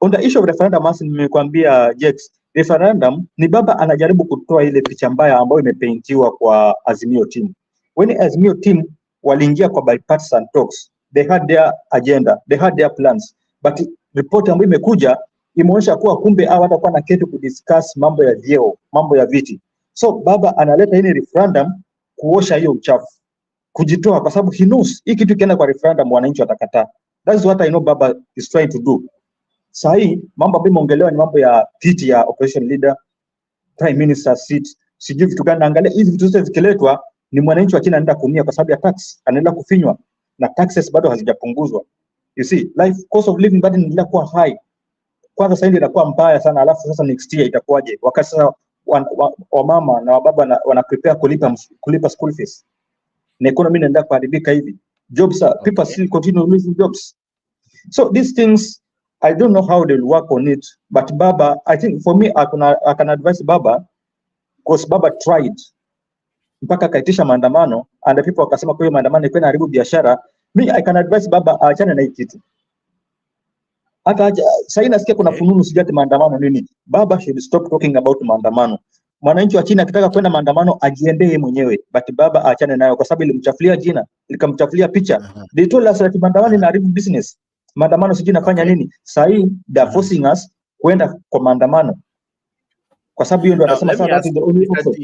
On the issue of referendum, as nimekuambia Jex, referendum ni baba anajaribu kutoa ile picha mbaya ambayo imepaintiwa kwa Azimio team. When Azimio team waliingia kwa bipartisan talks, they had their agenda, they had their plans, but report ambayo imekuja imeonyesha kuwa kumbe hao watakuwa na kitu kudiscuss mambo ya vyeo, mambo ya viti. So baba analeta hii referendum kuosha hiyo uchafu, kujitoa, kwa sababu he knows hii kitu kienda kwa referendum wananchi watakataa. That's what I know baba is trying to do. Sahi mambo ambayo imeongelewa ni mambo ya kiti ya opposition leader, prime minister seat, sijui vitu gani. Angalia hizi vitu zote zikiletwa, ni mwananchi wa chini anaenda kuumia kwa sababu ya tax, anaenda kufinywa na taxes bado hazijapunguzwa. You see, life cost of living bado inaendelea kuwa high. Kwanza sasa ndio inakuwa mbaya sana, alafu sasa next year itakuwaje? Wakati sasa wamama na wababa wana prepare kulipa school fees. Na economy inaendelea kuharibika hivi. Jobs are, people still continue losing jobs. So these things, I don't know how they'll work on it, but Baba, I think for me, I can advise Baba, because Baba tried mpaka kaitisha maandamano, and the people wakasema kwa hiyo maandamano iko inaharibu biashara. Me, I can advise Baba aachane na hii kitu. Hata sasa nasikia kuna fununu sijati maandamano nini. Baba should stop talking about maandamano. Mwananchi wa chini akitaka kwenda maandamano ajiendee mwenyewe, but Baba aachane nayo kwa sababu ilimchafulia jina, likamchafulia picha. They told us that maandamano inaharibu business. Maandamano sijui nafanya nini. Sasa hii they are forcing us kwenda kwa maandamano. Kwa sababu hiyo ndio anasema sasa that is the only option.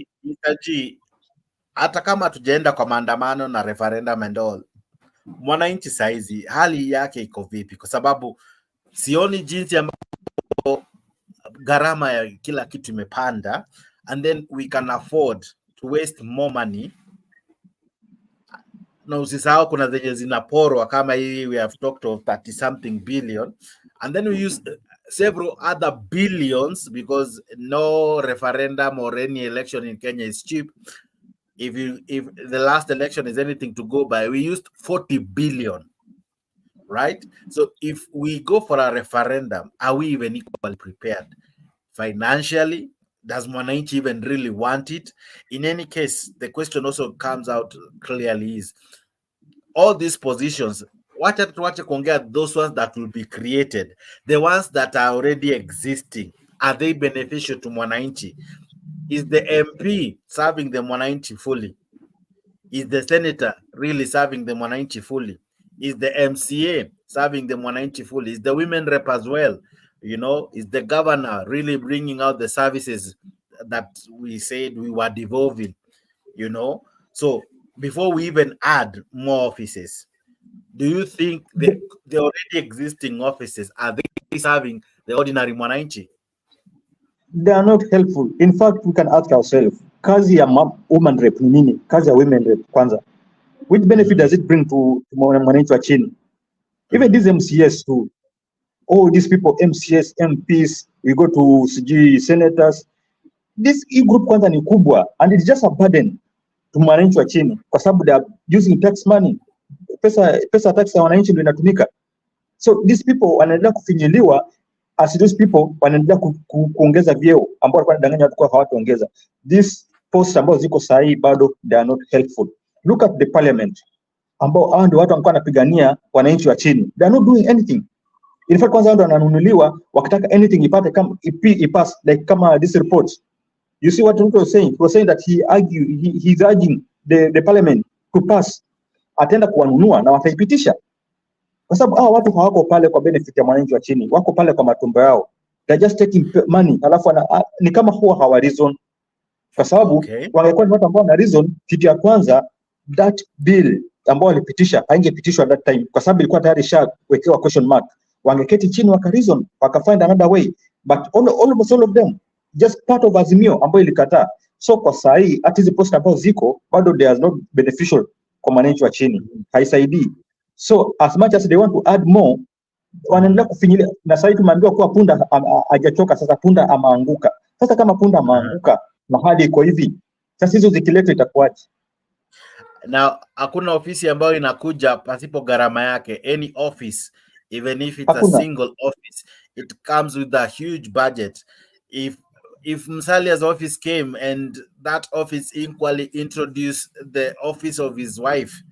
hata kama tujaenda kwa maandamano na referendum and all, mwananchi saizi hali yake iko vipi? Kwa sababu sioni jinsi ambapo gharama ya kila kitu imepanda, and then we can afford to waste more money. Na usisahau kuna zenye zinaporwa kama hii, we have talked of 30 something billion, and then we use several other billions, because no referendum or any election in Kenya is cheap. If the last election is anything to go by, we used 40 billion, right? So if we go for a referendum, are we even equally prepared financially? Does Mwanainchi even really want it? In any case, the question also comes out clearly is, all these positions, wacha kuongea those ones that will be created, the ones that are already existing, are they beneficial to Mwanainchi? Is the MP serving the Mwanainchi fully? Is the senator really serving the Mwanainchi fully? Is the MCA serving the Mwanainchi fully? Is the women rep as well? You know, is the governor really bringing out the services that we said we were devolving? You know, so before we even add more offices, do you think the already existing offices, are they serving the ordinary Mwanainchi? They are not helpful. In fact, we can ask ourselves, kazi ya woman rep ni nini? Kazi ya women rep kwanza. Which benefit does it bring to Mwanainchi wa chini? Even these MCS too. Oh, these people, MCS, MPs, we go to CG senators. This e-group kwanza ni kubwa, and it's just a burden to Mwanainchi wa chini kwa sababu they are using tax money. Pesa tax ya wananchi ndio inatumika. So these people wanaendelea kufinyiliwa, as those people wanaendelea kuongeza vyeo ambao walikuwa wanadanganya watu kwa hawataongeza. These posts ambao ziko sahihi bado they are not helpful. Look at the parliament ambao hao ndio watu ambao wanapigania wananchi wa chini. They are not doing anything. In fact, kwanza ndio wananunuliwa wakitaka anything ipate kama ipass, like kama this report. You see what Ruto was saying? He was saying that he's urging the parliament to pass. Ataenda kuwanunua na wataipitisha. Kwa sababu hao watu hawako pale kwa benefit ya mwananchi wa chini, wako pale kwa matumbo yao. They're just taking money. Alafu ni kama huwa hawa reason. Kwa sababu wangekuwa ni watu ambao wana reason, kitu ya kwanza, that bill ambao walipitisha haingepitishwa at that time kwa sababu ilikuwa tayari wekewa question mark. Wangeketi chini waka reason, waka find another way. But all of them just part of Azimio ambayo ilikataa. So kwa sahi hata hizo post ambazo ziko bado they are not beneficial kwa mwananchi wa chini, haisaidii. So as much as they want to add more, wanaendelea kufinyilia. Na sasa tumeambiwa kuwa punda hajachoka, sasa punda amaanguka. Sasa kama punda amaanguka na hali iko hivi, sasa hizo zikiletwa itakuwaje? Na hakuna ofisi ambayo inakuja pasipo gharama yake. Any office, even if it's a single office, it comes with a huge budget. If Musalia's office came and that office equally introduced the office of his wife,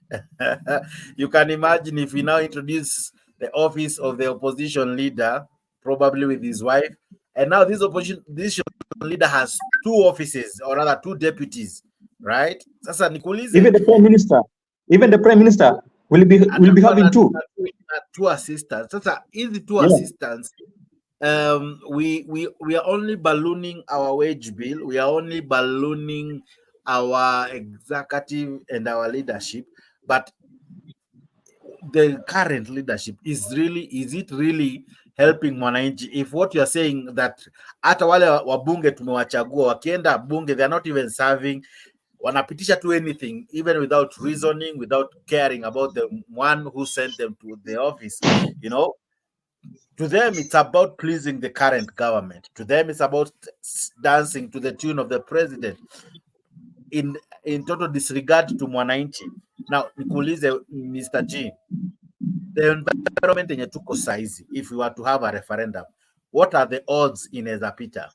you can imagine if we now introduce the office of the opposition leader, probably with his wife, and now this opposition leader has 2 offices, or rather 2 deputies, right? Sasa nikuulize, even the prime minister will be having 2 assistants. Sasa hizi 2 assistants, we are only ballooning our wage bill, we are only ballooning our executive and our leadership, but the current leadership is it really helping Mwanainchi? If what you are saying that hata wale wabunge tumewachagua wakienda bunge, they are not even serving, wanapitisha to anything, even without reasoning, without caring about the one who sent them to the office, you know. To them, it's about pleasing the current government. To them, it's about dancing to the tune of the president, in total disregard to Mwanainchi. Now, nikuulize Mr. G, the environment yenye tuko saizi, if we were to have a referendum, what are the odds inaweza pita?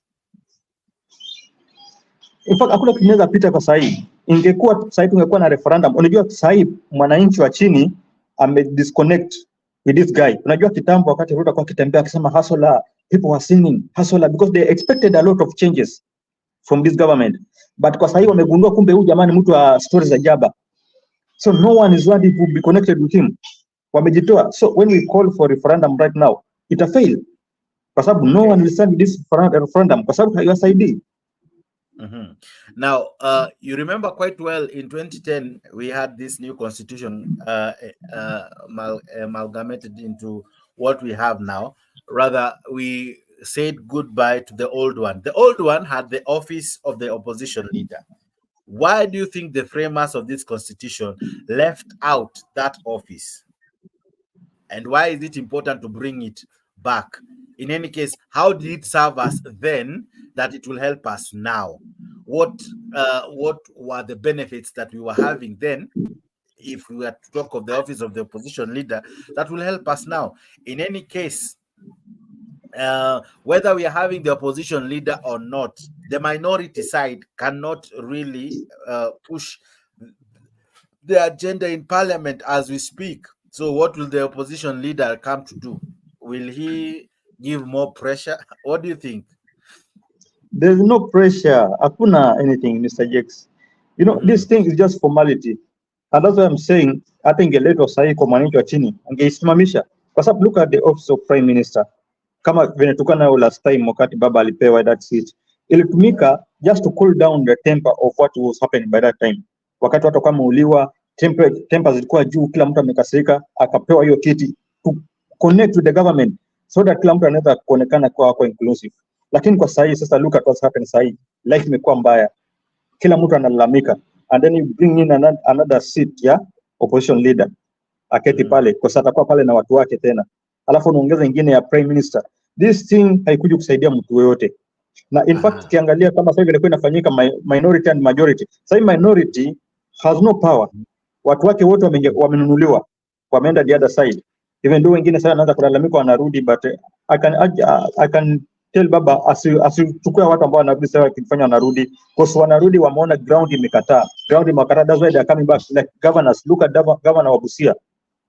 In fact, hakuna kinaweza pita kwa sahi. Ingekuwa sahi tungekuwa na referendum. Unajua sahi mwananchi wa chini disconnect with this guy. Unajua kitambo wakati Ruto kwa kitembea akisema hustler, people were singing hustler because they expected a lot of changes from this government. But kwa sahi wamegundua kumbe huyu jamani mtu wa stories za jaba. So no one is ready to be connected with him. Wamejitoa. So when we call for referendum right now, it fail. Kwa sababu no one will stand with this referendum kwa sababu haiwasaidii. Now, you remember quite well in 2010 we had this new constitution amalgamated into what we have now. Rather, we said goodbye to the old one. The old one had the office of the opposition leader. Why do you think the framers of this constitution left out that office? And why is it important to bring it back? In any case, how did it serve us then that it will help us now? What were the benefits that we were having then, if we were to talk of the office of the opposition leader, that will help us now? In any case, whether we are having the opposition leader or not, the minority side cannot really push the agenda in parliament as we speak. So what will the opposition leader come to do? Will he give more pressure? What do you think? There's no pressure. Hakuna anything, Mr. Jakes. You know, this thing is just formality. And that's why I'm saying, I think a letter sahi kwa mwananchi wa chini angeisimamisha. Kwa sababu look at the office of prime minister. Kama vile tulikuwa nayo last time wakati baba alipewa that seat. Ilitumika just to cool down the temper of what was happening by that time. Wakati watu kama uliwa, temper zilikuwa juu, kila mtu amekasirika, akapewa hiyo kiti to connect with the government so that kila mtu anaweza kuonekana kwa inclusive. Lakini kwa sasa sasa look at what's happening sasa. Life imekuwa mbaya. Kila mtu analalamika, and then you bring in another seat ya opposition leader aketi pale kwa sababu atakuwa pale na watu wake tena, alafu unaongeza ingine ya prime minister. This thing haikuji kusaidia mtu yoyote, na in fact ukiangalia kama sasa ilikuwa inafanyika minority and majority, sasa minority has no power. Watu wake wote wamenunuliwa, wameenda the other side, even though wengine sasa wanaanza kulalamika wanarudi, but I can tell baba asichukue watu ambao wanarudi sasa wakifanya wanarudi, because wanarudi wameona ground imekataa. That's why they are coming back like governors. Look at governor wa Busia.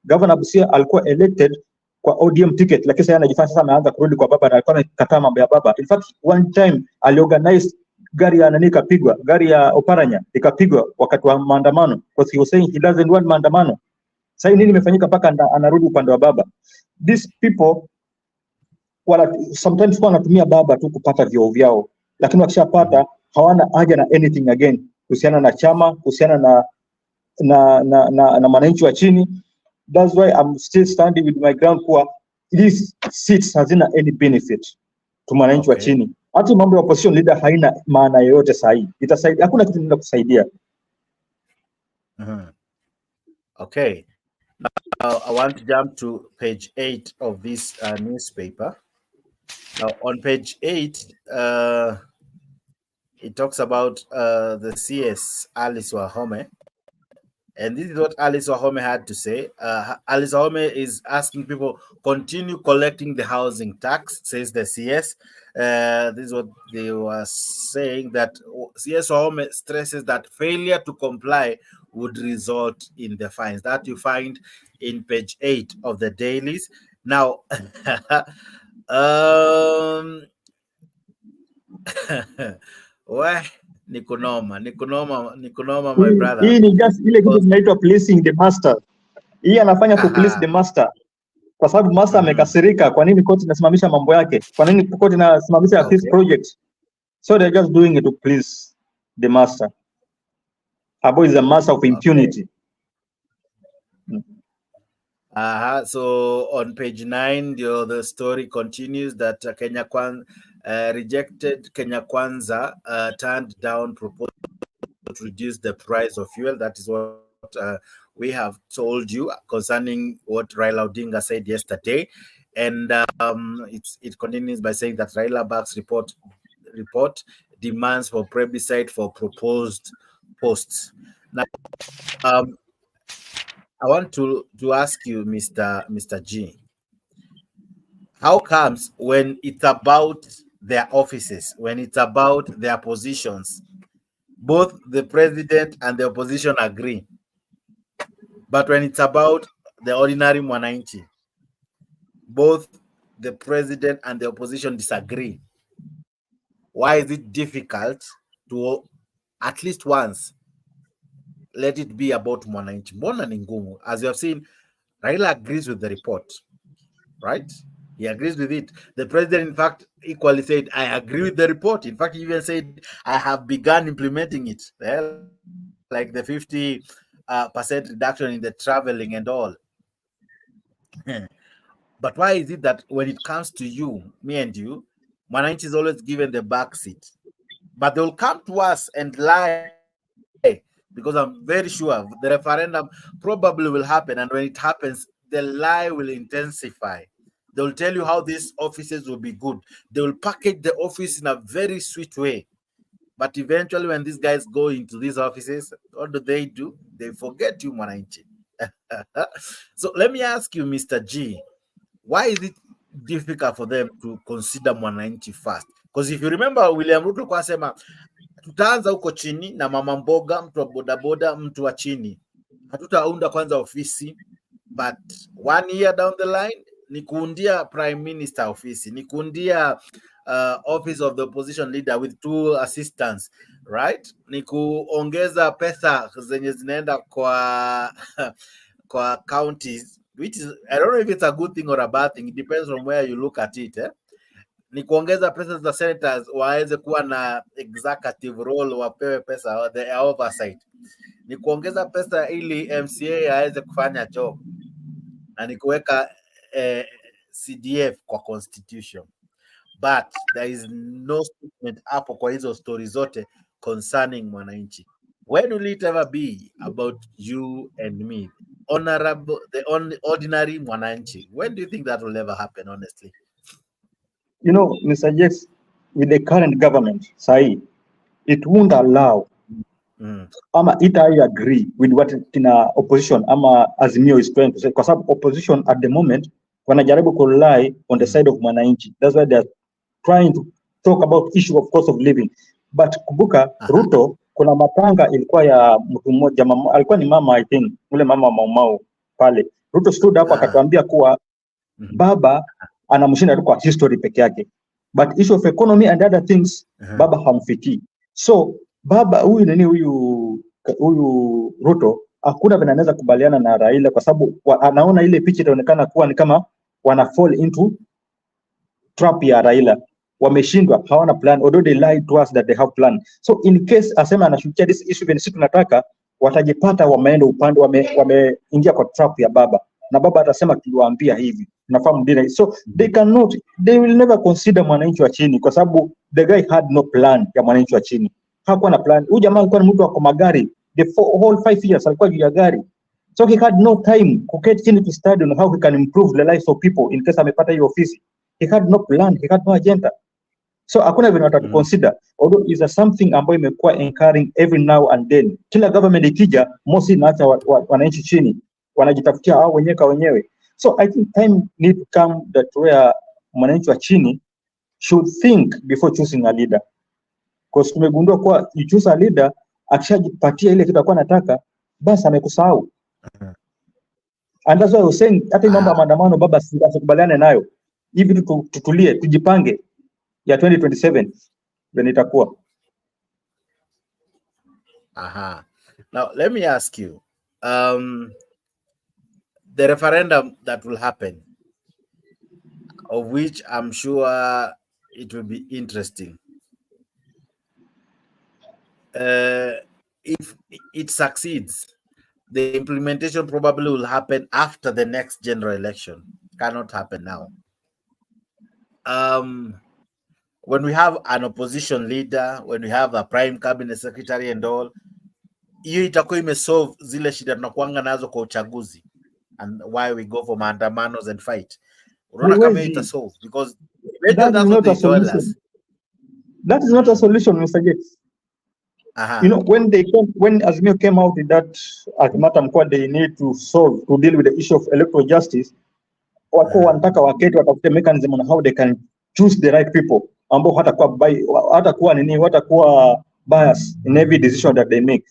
Governor Busia alikuwa elected kwa ODM ticket, lakini sasa anajifanya sasa ameanza kurudi kwa baba na alikuwa amekataa mambo ya baba. In fact, one time aliorganize gari ya nani ikapigwa, gari ya Oparanya ikapigwa wakati wa maandamano, because he was saying he doesn't want maandamano. Sasa nini imefanyika mpaka anarudi upande wa baba? These people sometimes wanatumia baba tu kupata vyeo vyao, lakini wakishapata hawana haja na anything again kuhusiana na chama, kuhusiana na mwananchi wa chini. That's why I'm still standing with my ground kwa these seats hazina any benefit to mwananchi wa chini. Hata mambo ya opposition leader haina maana yoyote sahihi. Itasaidia, hakuna kitu kinaweza kusaidia. Okay. Now, I want to jump to page 8 of this newspaper. Now, on page 8, it talks about the CS, Alice Wahome. And this is what Alice Wahome had to say. Alice Wahome is asking people, continue collecting the housing tax, says the CS. This is what they were saying, that CS Wahome stresses that failure to comply would result in the fines. That you find in page 8 of the dailies. Now, well, Nikonoma, my brother. Hii ni just ile kitu tunaitwa pleasing the master. Hii anafanya to please the master. Kwa sababu master amekasirika, kwa nini court inasimamisha mambo yake? Kwa nini court inasimamisha this project? So they're just doing it to please the master. Abo is a master of impunity. So on page 9, the story continues that Kenya Kwanza rejected Kenya Kwanza turned down proposal to reduce the price of fuel. That is what we have told you concerning what Raila Odinga said yesterday. And it continues by saying that Raila Bag's report demands for plebiscite for proposed posts. Now, I want to ask you, Mr. G, how comes when it's about their offices, when it's about their positions, both the president and the opposition agree, but when it's about the ordinary Mwanainchi, both the president and the opposition disagree? Why is it difficult to at least once let it be about Mwanainchi? Mbona ni ngumu? As you have seen, Raila agrees with the report, right? He agrees with it. The president, in fact, equally said, I agree with the report. In fact, he even said, I have begun implementing it. Like the 50% reduction in the traveling and all. But why is it that when it comes to you, me and you, Mwanainchi is always given the back seat? But they'll come to us and lie, because I'm very sure the referendum probably will happen. And when it happens, the lie will intensify. They'll tell you how these offices will be good. They will package the office in a very sweet way. But eventually, when these guys go into these offices, what do? They forget you, Mwanainchi. So let me ask you, Mr. G, why is it difficult for them to consider Mwanainchi first? Because if you remember, William Ruto kwa sema tutaanza huko chini na mama mboga, mtu wa bodaboda, mtu wa chini. Hatutaunda kwanza ofisi, but 1 year down the line ni kuundia prime minister ofisi, ni kuundia office of the opposition leader with 2 assistants, right? Ni kuongeza pesa zenye zinaenda kwa kwa counties, which is, I don't know if it's a good thing or a bad thing. It depends on where you look at it. Ni kuongeza pesa za senators waweze kuwa na executive role, wapewe pesa, the oversight. Ni kuongeza pesa ili MCA aweze kufanya job, na ni kuweka CDF kwa constitution. But there is no statement hapo kwa hizo story zote concerning Mwanainchi. When will it ever be about you and me, honorable, the ordinary Mwanainchi? When do you think that will ever happen, honestly? You know, Mr. Jex, with the current government, Sai, it won't allow, ama I agree with what opposition, ama Azimio is trying to say, because opposition at the moment, wanajaribu to rely on the side of Mwanainchi. That's why they're trying to talk about issue of cost of living. But kumbuka, Ruto, kuna matanga ilikuwa ya mtu mmoja, alikuwa ni mama, I think, ule mama Maumau pale. Ruto stood up akatuambia kuwa baba anamshinda tu kwa history peke yake, but issue of economy and other things baba hamfikii. So baba huyu Ruto hakuna vile anaweza kubaliana na Raila, kwa sababu anaona ile picha itaonekana kuwa ni kama wana fall into trap ya Raila. Wameshindwa, hawana plan, although they lied to us that they have plan. So in case asema anashukia this issue venye sisi tunataka, watajipata wameenda upande, wameingia kwa trap ya baba, na baba atasema tuliwaambia hivi, nafahamu dina. So they will never consider Mwanainchi wa chini, kwa sababu the guy had no plan ya Mwanainchi wa chini. Hakuwa na plan. Huyu jamaa alikuwa ni mtu wa magari, the whole 5 years alikuwa juu ya gari. So he had no time kuketi chini to study on how he can improve the lives of people in case amepata hiyo ofisi. He had no plan, he had no agenda. So hakuna vile watatu consider, although is a something ambayo imekuwa encouraging every now and then. Kila government ikija, mostly inaacha wananchi chini, wanajitafutia hao wenyewe kwa wenyewe. So I think time need to come that where mwananchi wa chini should think before choosing a leader. Because tumegundua kuwa you choose a leader, akishajipatia ile kitu alikuwa anataka, basi amekusahau. And that's why I was saying, hata mambo ya maandamano baba asikubaliane nayo. Hivi tutulie, tujipange ya 2027 then itakuwa. Now let me ask you, the referendum that will happen, of which I'm sure it will be interesting. If it succeeds, the implementation probably will happen after the next general election. Cannot happen now. When we have an opposition leader, when we have a prime cabinet secretary and all, hiyo itakuwa imesolve zile shida tunakuanga nazo kwa uchaguzi, and why we go for maandamanos and fight. Unaona kama ita solve, because that is not a solution. That is not a solution, Mr. Gates. You know, when Azimio came out with that ultimatum, they need to deal with the issue of electoral justice, wako wanataka waketi watafute mechanism on how they can choose the right people, ambao hatakuwa bias in every decision that they make.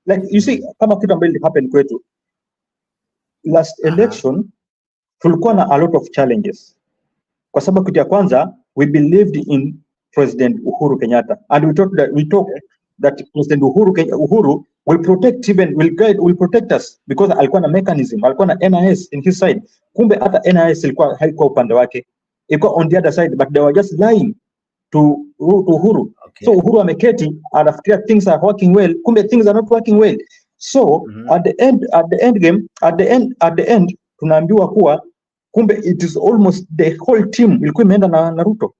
Like you see, kama kitu ambacho happened kwetu last election, tulikuwa na a lot of challenges, kwa sababu kitu ya kwanza, we believed in President Uhuru Kenyatta, and we thought that President Uhuru will protect even, will guide, will protect us because alikuwa na mechanism, alikuwa na NIS in his side. Kumbe hata NIS ilikuwa haikuwa upande wake, ilikuwa on the other side, but they were just lying to Uhuru. Okay. So Uhuru ameketi anafikiria things are working well, kumbe things are not working well. So at the end tunaambiwa kuwa kumbe it is almost the whole team ilikuwa imeenda na Ruto.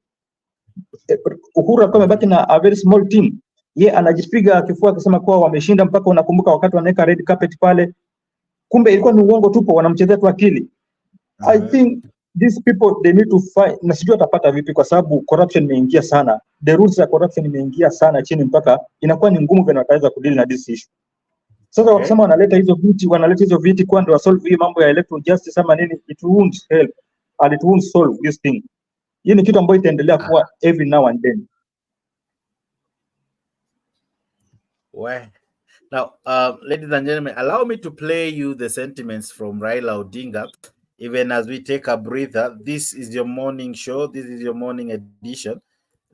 Uhuru alikuwa amebaki na a very small team. Ye anajipiga kifua akisema kuwa wameshinda, mpaka unakumbuka wakati wanaweka red carpet pale, kumbe ilikuwa ni uongo tupo, wanamchezea tu akili. I think these people they need to fight, na sijui atapata vipi kwa sababu corruption imeingia sana, the rules ya corruption imeingia sana chini, mpaka inakuwa ni ngumu vile wataweza kudeal na this issue. Sasa wakisema wanaleta hizo viti kwa ndio solve hii mambo ya electoral justice ama nini, it won't help and it won't solve this thing. Hii ni kitu ambayo itaendelea kuwa every now and then. Well, now, ladies and gentlemen, allow me to play you the sentiments from Raila Odinga, even as we take a breather. This is your morning show. This is your morning edition.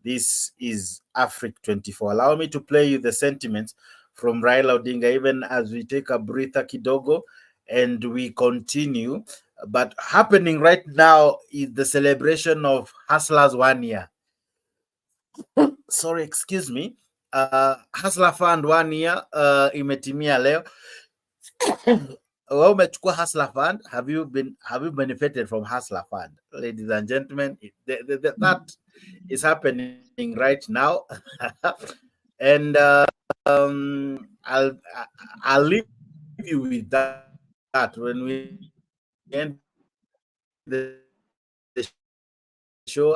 This is Africa 24. Allow me to play you the sentiments from Raila Odinga, even as we take a breather kidogo and we continue. But happening right now is the celebration of Hustlers 1 year. Sorry, excuse me. Hustler Fund 1 year imetimia leo. Wewe umechukua Hustler Fund, have you benefited from Hustler Fund? Ladies and gentlemen, that is happening right now. And I'll leave you with that when we end the show.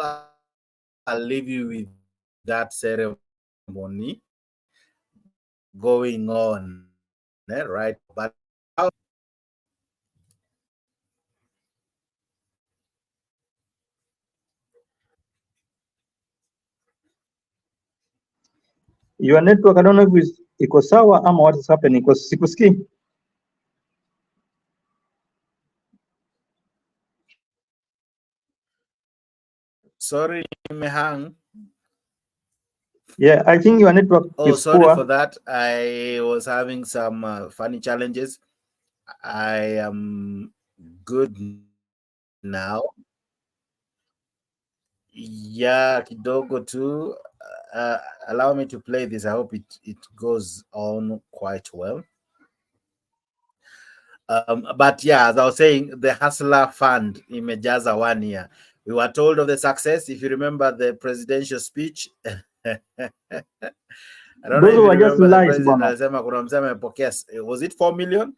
I'll leave you with that ceremony going on, right? But your network, I don't know if iko sawa ama what is happening, because sikusikii. Sorry, Mehang. Yeah, I think your network is sorry poor. for that. I was having some funny challenges. I am good now. Yeah, kidogo too. Allow me to play this. I hope it goes on quite well. But yeah, as I was saying, the Hustler Fund imejaza 1 year. We were told of the success. If you remember the presidential speech, I don't know if you remember the president alisema kuna msema amepokea, was it 4 million?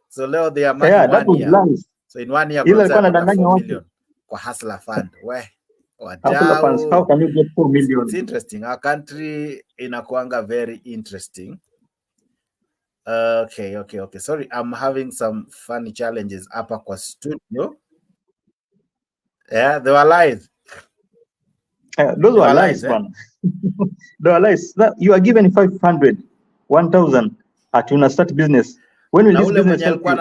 So leo they are marking 1 year. Lies. So in 1 year kuna 4 million kwa Hustler Fund. How can you get 4 million? It's interesting. Our country inakuanga very interesting. Okay. Sorry, I'm having some funny challenges hapa kwa studio. Yeah, they were lies. Those were lies, man. They were lies. You are given 500, 1,000 at una start business. When will this business help you?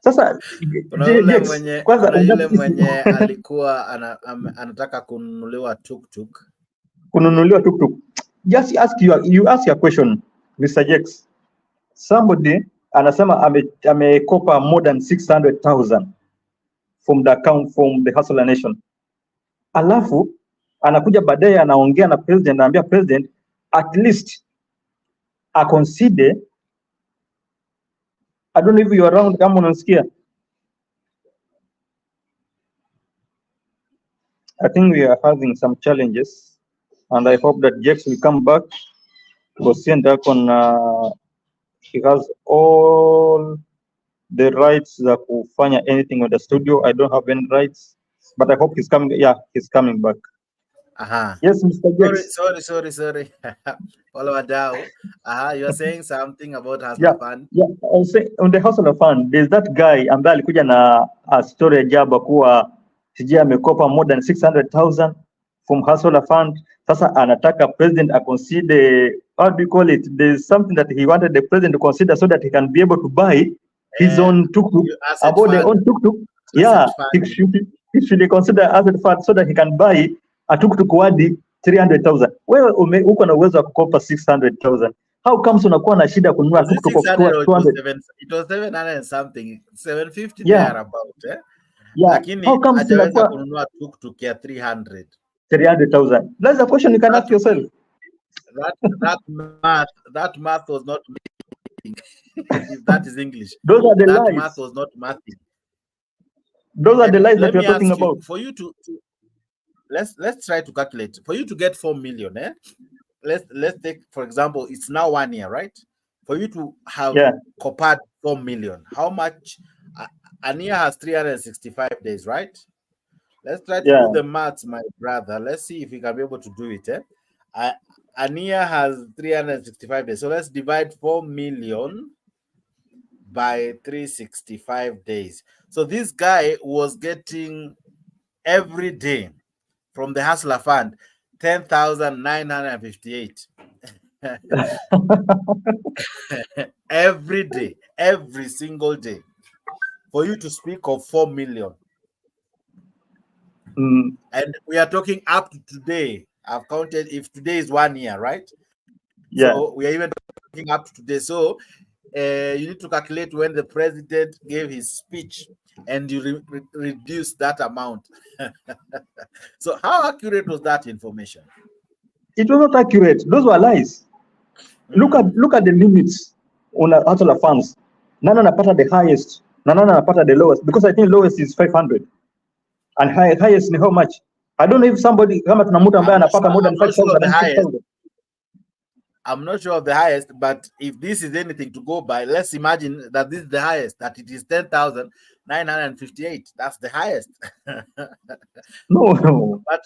Sasa yule mwenye alikuwa anataka kununuliwa tuk-tuk. Just you ask your question, Mr. Jex. Somebody anasema amekopa more than 600,000 from the account from the Hustler Nation. Alafu anakuja baadaye anaongea na president, anaambia president at least a consider. I don't know if you are around, kama unasikia. I think we are having some challenges and I hope that Jex will come back because he has all the rights za kufanya anything with the studio. I don't have any rights, but I hope he's coming. Yeah, he's coming back. Yes, Mr. Jex. Sorry. Follow down. You are saying something about Hustler Fund. Yeah, I'll say on the Hustler Fund, there's that guy ambaye alikuja na a story ajabu kuwa sijui amekopa more than 600,000 from Hustler Fund. Sasa anataka president consider, what do you call it? There's something that he wanted the president to consider so that he can be able to buy his own tuk-tuk, about their own tuk-tuk. Yeah, he should consider asset fund so that he can buy a tuk-tuk wadi 300,000. Wewe uko na uwezo wa kukopa 600,000. How comes unakuwa na shida kununua tuktuk of 200? It was 700 and something, 750 Yeah. there about, eh? Yeah. Lakini How comes hajaweza kununua tuktuk ya 300. 300,000. That's a question you can ask yourself. That math was not mathing. If that is English. Those are the that lies. Math was not mathing. Those are the lies that you're talking about. For you to let's try to calculate. For you to get 4 million, eh? Let's take, for example, it's now 1 year, right? For you to have copared 4 million, how much? A year has 365 days, right? Let's try to do the maths, my brother. Let's see if we can be able to do it. A year has 365 days. So let's divide 4 million by 365 days. So this guy was getting every day from the Hustler Fund 10,958. Every day, every single day. For you to speak of 4 million. And we are talking up to today. I've counted, if today is 1 year, right? Yeah. So we are even talking up to today. So you need to calculate when the president gave his speech and you reduce that amount. So how accurate was that information? It was not accurate. Those were lies. Look at the limits on Hustler funds. Nana anapata the highest, Nana anapata the lowest, because I think lowest is 500 and highest ni how much? I don't know if somebody kama tuna mtu ambaye anapata more than 5,000. I'm not sure of the highest, but if this is anything to go by, let's imagine that this is the highest, that it is 10,958. That's the highest. No. But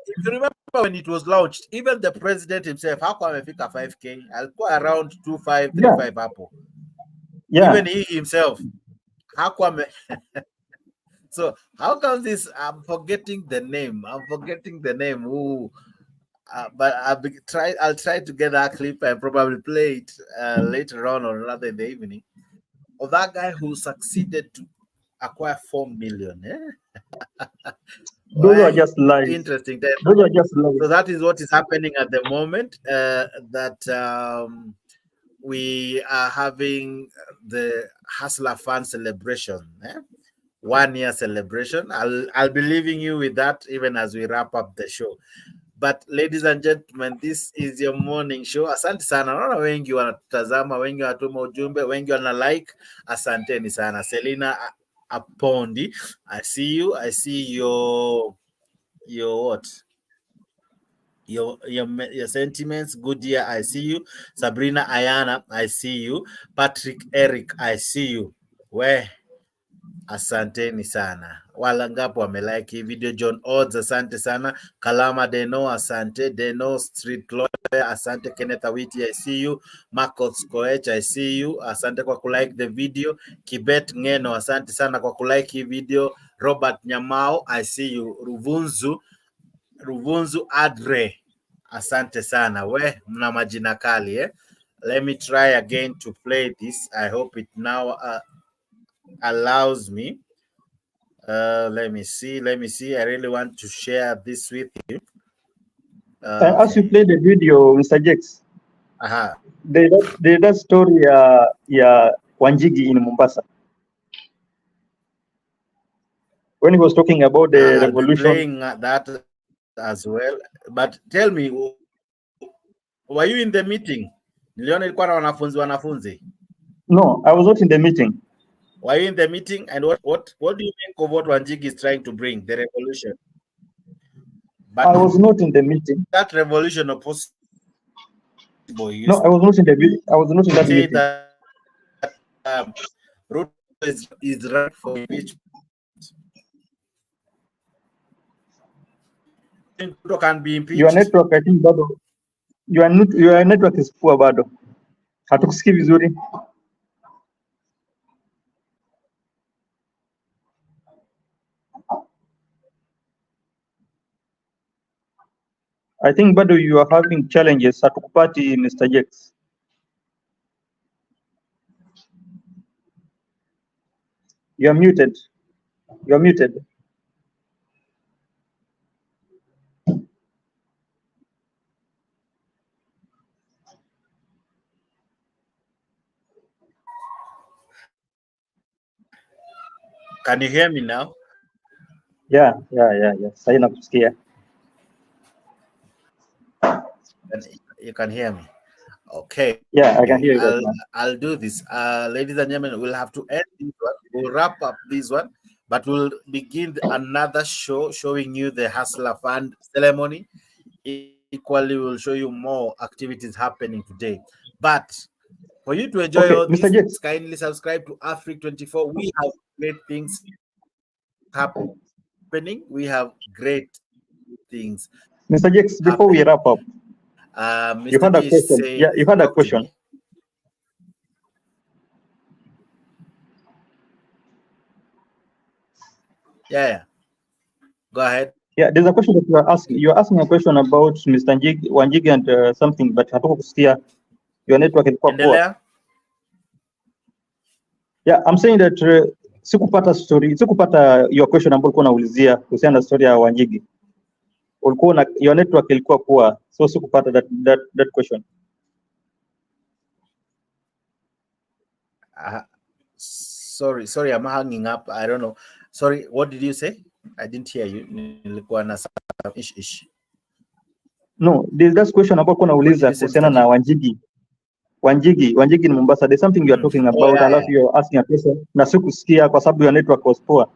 if you remember when it was launched, even the president himself, how come amefika 5K? Alikuwa around 2535 hapo. Yeah. Even he himself. How come? So how come this? I'm forgetting the name. Ooh. But I'll try to get that clip and probably play it later on or rather in the evening, of that guy who succeeded to acquire 4 million. Those are just lies. Interesting. Those are just lies. So that is what is happening at the moment. That we are having the Hustler Fund celebration. 1 year celebration. I'll be leaving you with that even as we wrap up the show. But ladies and gentlemen, this is your morning show. Asante sana. Naona wengi wanatazama, wengi wanatuma ujumbe, wengi wana like. Asanteni sana. Selina Apondi, I see you. I see your what? Your sentiments. Good year, I see you. Sabrina Ayana, I see you. Patrick Eric, I see you. Where? Asanteni sana. Wala ngapo wamelike hii video. John Odds, asante sana. Kalama Deno, asante. Deno Street Lawyer, asante. Kenneth Awiti, I see you. Marcos Koech, I see you. Asante kwa kulike the video. Kibet Ngeno, asante sana kwa kulike hii video. Robert Nyamao, I see you. Ruvunzu Adre, asante sana. We mna majina kali, eh? Let me try again to play this. I hope it now allows me. Let me see. I really want to share this with you. As you play the video, Mr. Jex, the story ya Wanjigi in Mombasa, when he was talking about the revolution. I'll be playing that as well. But tell me, were you in the meeting? Niliona ilikuwa na wanafunzi. No, I was not in the meeting. Were you in the meeting? And what do you think of what Wanjigi is trying to bring, the revolution? But I was not in the meeting. That revolution was possible. No, I was not in the meeting. I was not in that meeting. That Ruto is right for impeachment. Ruto can be impeached. Your network, I think, bado. Your network is poor, bado. Hatukusikii vizuri. I think bado you are having challenges. Hatukupati, Mr. Jex. You are muted. You are muted. Can you hear me now? Yeah. Sasa nakusikia. You can hear me. Okay. Yeah, I can hear you right now. I'll do this. Ladies and gentlemen, we'll have to end this one. We'll wrap up this one, but we'll begin another show showing you the Hustler Fund ceremony. Equally, we'll show you more activities happening today. But for you to enjoy all Mr. this, kindly subscribe to Africa 24. We have great things happening. We have great things. Mr. Jakes, before we wrap up, Mr. you had a question. Yeah, you had a question. Yeah. Go ahead. Yeah, there's a question that you are asking. You are asking a question about Mr. Wanjigi and something, but hatukusikia. Your network ilikuwa poor. Yeah, I'm saying that sikupata your question ambayo ulikuwa unaulizia kuhusiana na story ya Wanjigi. Ulikuwa your network ilikuwa poor, so sikupata that question. Sorry, I'm hanging up. I don't know. Sorry, what did you say? I didn't hear you. Nilikuwa na ish. No, this question ambayo ulikuwa unauliza kuhusiana na Wanjigi. Wanjigi in Mombasa. There's something you're talking about. Alafu you're asking a question. Na sikusikia kwa sababu your network was poor.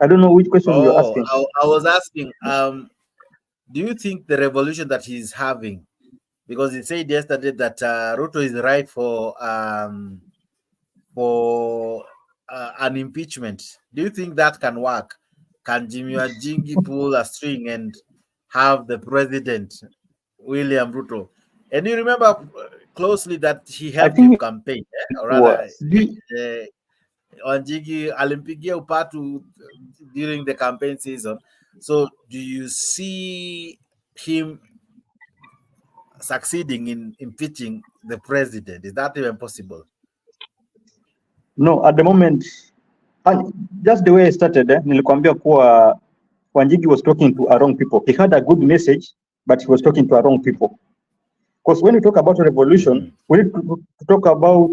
I don't know which question you're asking. I was asking, do you think the revolution that he's having, because he said yesterday that Ruto is right for an impeachment, do you think that can work? Can Jimmy Wanjigi pull a string and have the president, William Ruto? And you remember closely that he helped him campaign, or rather, Wanjigi alimpigia upatu during the campaign season. So do you see him succeeding in impeaching the president? Is that even possible? No, at the moment, just the way I started, nilikwambia kuwa Wanjigi was talking to a wrong people. He had a good message, but he was talking to a wrong people. Because when we talk about revolution, we need to talk about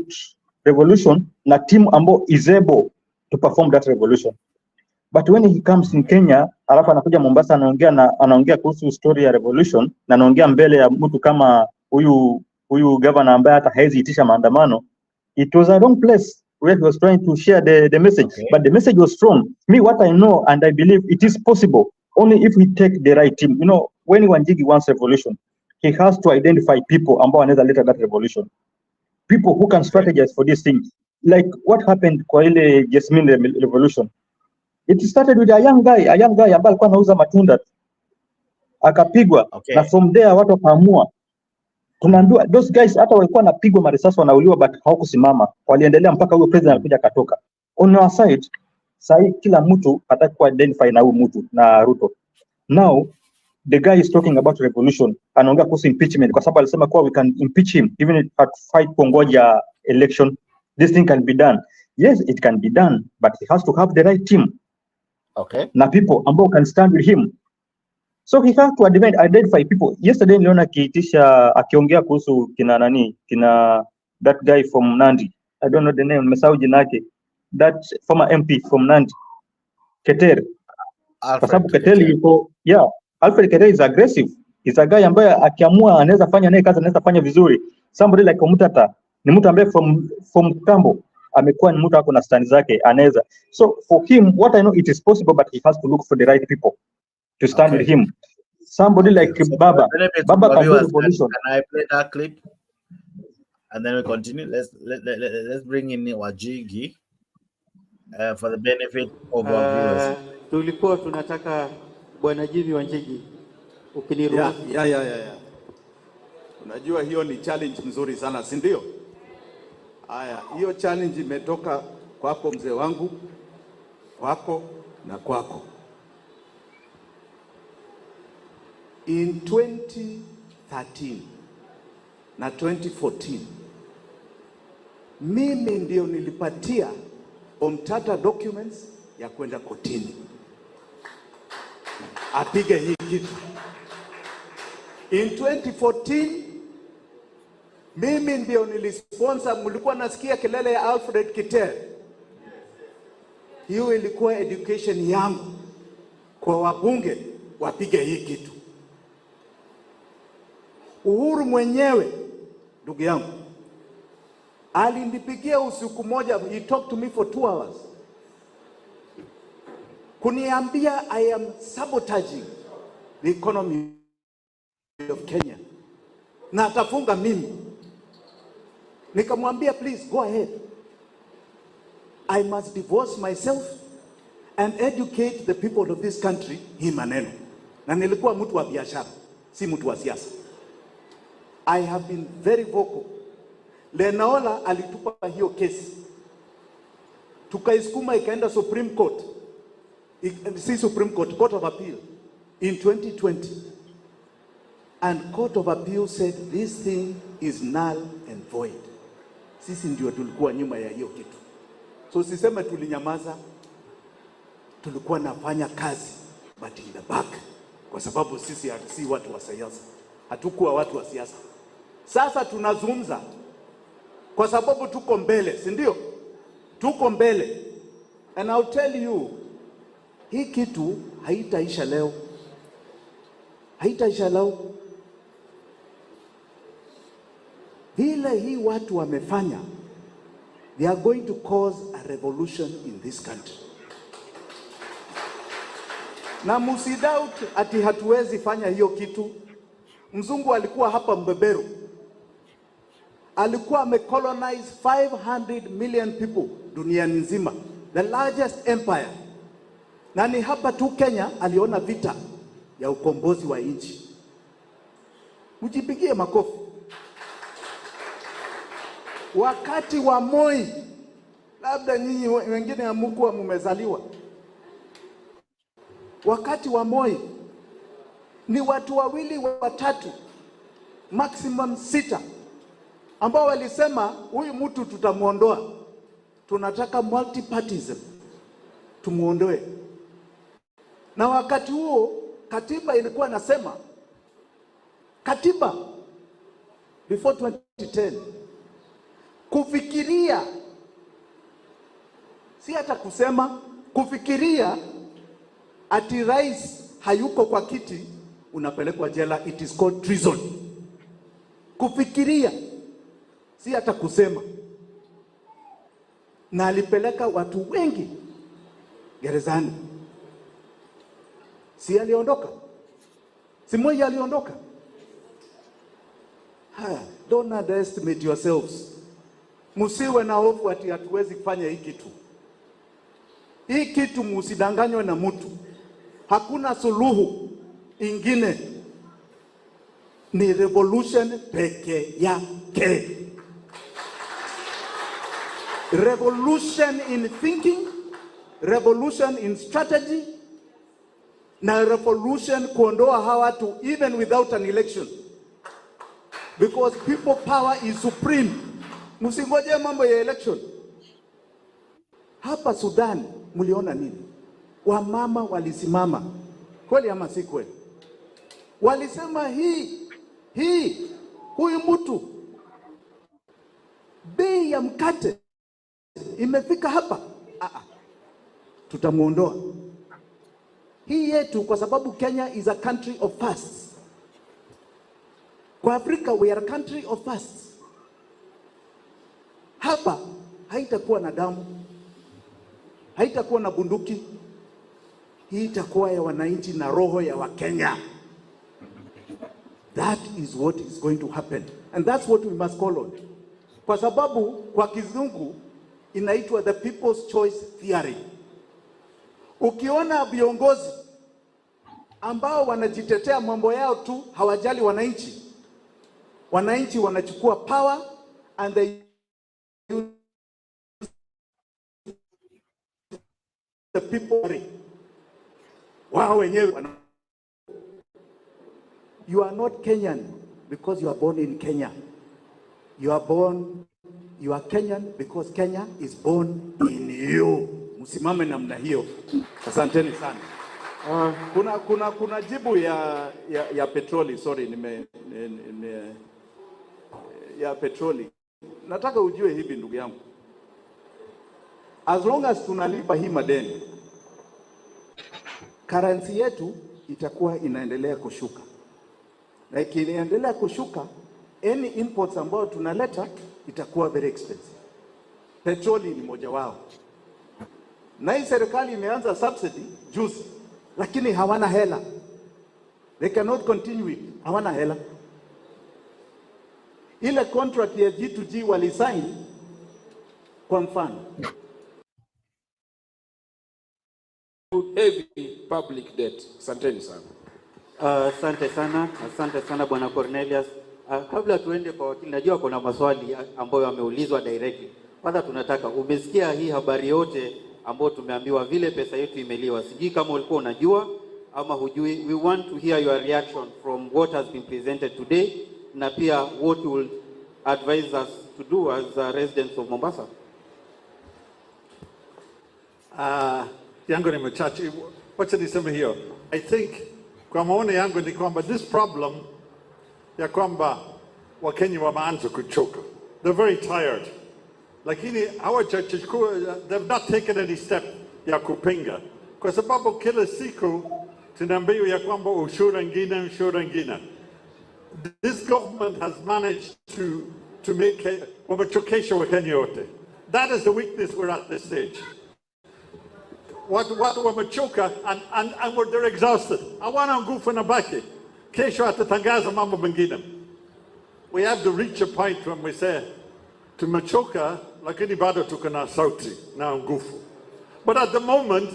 revolution na team ambo is able to perform that revolution. But when he comes in Kenya, alafu anakuja Mombasa anaongea kuhusu story ya revolution na anaongea mbele ya mtu kama huyu governor ambaye hata hawezi itisha maandamano, it was a wrong place where he was trying to share the message. Okay. But the message was strong. Me, what I know and I believe it is possible only if we take the right team. You know, when Wanjigi wants revolution, he has to identify people ambao wanaweza leta that revolution. People who can strategize for these things. Like what happened kwa ile Jasmine revolution. It started with a young guy ambaye alikuwa anauza matunda. Akapigwa. Okay. Na from there watu wakaamua. Tunaambiwa those guys hata walikuwa wanapigwa marisasi wanauliwa but hawakusimama. Waliendelea mpaka huyo president alikuja katoka. On our side, sai kila mtu hataki ku identify na huyo mtu na Ruto. Now the guy is talking about revolution, anaongea kuhusu impeachment kwa sababu alisema kuwa we can impeach him even if at fight kungoja election. This thing can be done. Yes, it can be done, but he has to have the right team. Okay. Na people ambao can stand with him. So he has to identify people. Yesterday niliona akiongea kuhusu kina that guy from Nandi. I don't know the name, nimesahau jina lake. That former MP from Nandi. Keter. Kwa sababu Keter yuko, yeah, Alfred Keter is aggressive. He's a guy ambaye akiamua anaweza fanya naye kazi, anaweza fanya vizuri. Somebody like Omutata ni mtu ambaye from Tambo amekuwa ni mtu ako na stand zake, anaweza. So for him, what I know, it is possible, but he has to look for the right people to stand with him. Somebody like so Baba can do revolution. Can I play that clip? And then we continue. Let's bring in Wanjigi for the benefit of our viewers. Tulikuwa tunataka Bwana Jimmy Wanjigi ukiniruhusu. Yeah. Unajua hiyo ni challenge nzuri sana, si ndio? Haya, hiyo challenge imetoka kwako mzee wangu, kwako na kwako. In 2013 na 2014 mimi ndio nilipatia Omtata documents ya kwenda kotini apige hii kitu. In 2014 mimi ndio nilisponsor, mlikuwa nasikia kelele ya Alfred Keter. Hiyo ilikuwa education yangu kwa wabunge wapige hii kitu. Uhuru mwenyewe ndugu yangu alinipigia usiku moja, he talked to me for 2 hours. Kuniambia I am sabotaging the economy of Kenya. Na atafunga mimi. Nikamwambia please go ahead. I must divorce myself and educate the people of this country hii maneno. Na nilikuwa mtu wa biashara, si mtu wa siasa. I have been very vocal. Lenaola alitupa hiyo kesi. Tukaiskuma ikaenda Supreme Court. Si Supreme Court, Court of Appeal in 2020. And Court of Appeal said this thing is null and void. Sisi ndio tulikuwa nyuma ya hiyo kitu. So siseme tulinyamaza, tulikuwa nafanya kazi but in the back, kwa sababu sisi si watu wa siasa. Hatukuwa watu wa siasa. Sasa tunazungumza kwa sababu tuko mbele, si ndio? Tuko mbele. And I'll tell you, hii kitu haitaisha leo. Haitaisha leo. Vile hii watu wamefanya, they are going to cause a revolution in this country. Na musidoubt ati hatuwezi fanya hiyo kitu. Mzungu alikuwa hapa mbeberu. Alikuwa amecolonize 500 million people dunia nzima, the largest empire. Na ni hapa tu Kenya aliona vita ya ukombozi wa nchi. Mjipigie makofi. Wakati wa Moi, labda nyinyi wengine hamkuwa mmezaliwa. Wakati wa Moi ni watu wawili watatu, maximum 6, ambao walisema huyu mtu tutamuondoa. Tunataka multipartyism. Tumuondoe. Na wakati huo katiba ilikuwa nasema, katiba before 2010, kufikiria, si hata kusema, kufikiria ati rais hayuko kwa kiti unapelekwa jela, it is called treason. Kufikiria, si hata kusema. Na alipeleka watu wengi gerezani. Si aliondoka? Si Moi aliondoka? Don't underestimate yourselves. Musiwe na hofu ati hatuwezi kufanya hii kitu. Hii kitu musidanganywe na mtu. Hakuna suluhu ingine. Ni revolution peke yake. Revolution in thinking, revolution in strategy, na revolution kuondoa hawa watu even without an election. Because people power is supreme. Msingoje mambo ya election. Hapa Sudan mliona nini? Wamama walisimama. Kweli ama si kweli? Walisema huyu mtu, bei ya mkate imefika hapa. Tutamuondoa. Hii yetu, kwa sababu Kenya is a country of fasts. Kwa Afrika we are a country of fasts. Hapa haitakuwa na damu, haitakuwa na bunduki. Hii itakuwa ya wananchi na roho ya Wakenya. That is what is going to happen, and that's what we must call on. Kwa sababu kwa kizungu inaitwa the people's choice theory. Ukiona viongozi ambao wanajitetea mambo yao tu, hawajali wananchi, wananchi wanachukua power and they use the people. Wao wenyewe. You are not Kenyan because you are born in Kenya. You are Kenyan because Kenya is born in you. Msimame namna hiyo. Asanteni sana. Kuna jibu ya petroli, sorry, ya petroli. Nataka ujue hivi ndugu yangu. As long as tunalipa hii madeni, currency yetu itakuwa inaendelea kushuka. Na ikiendelea kushuka, any imports ambao tunaleta itakuwa very expensive. Petroli ni moja wao. Na hii serikali imeanza subsidy juzi, lakini hawana hela. They cannot continue it. Hawana hela. Ile contract ya G2G walisign kwa mfano. Heavy public debt. Asanteni sana. Asante sana Bwana Cornelius. Kabla tuende kwa wakili, najua kuna maswali ambayo yameulizwa directly. Kwanza tunataka, umesikia hii habari yote ambayo tumeambiwa vile pesa yetu imeliwa. Sijui kama ulikuwa unajua ama hujui. We want to hear your reaction from what has been presented today, na pia what you will advise us to do as residents of Mombasa. Yangu ni machache. Wacha niseme hiyo. I think kwa maoni yangu ni kwamba this problem ya kwamba Wakenya wameanza kuchoka. They're very tired. Lakini hawajachukua, they've not taken any step ya kupinga. Kwa sababu kila siku tunaambiwa ya kwamba ushuru ingine. This government has managed to make wamechokesha Wakenya wote. That is the weakness we're at this stage. Watu wamechoka and they're exhausted. Hawana nguvu na baki. Kesho atatangaza mambo mengine. We have to reach a point when we say tumechoka lakini bado tuko na sauti na nguvu. But at the moment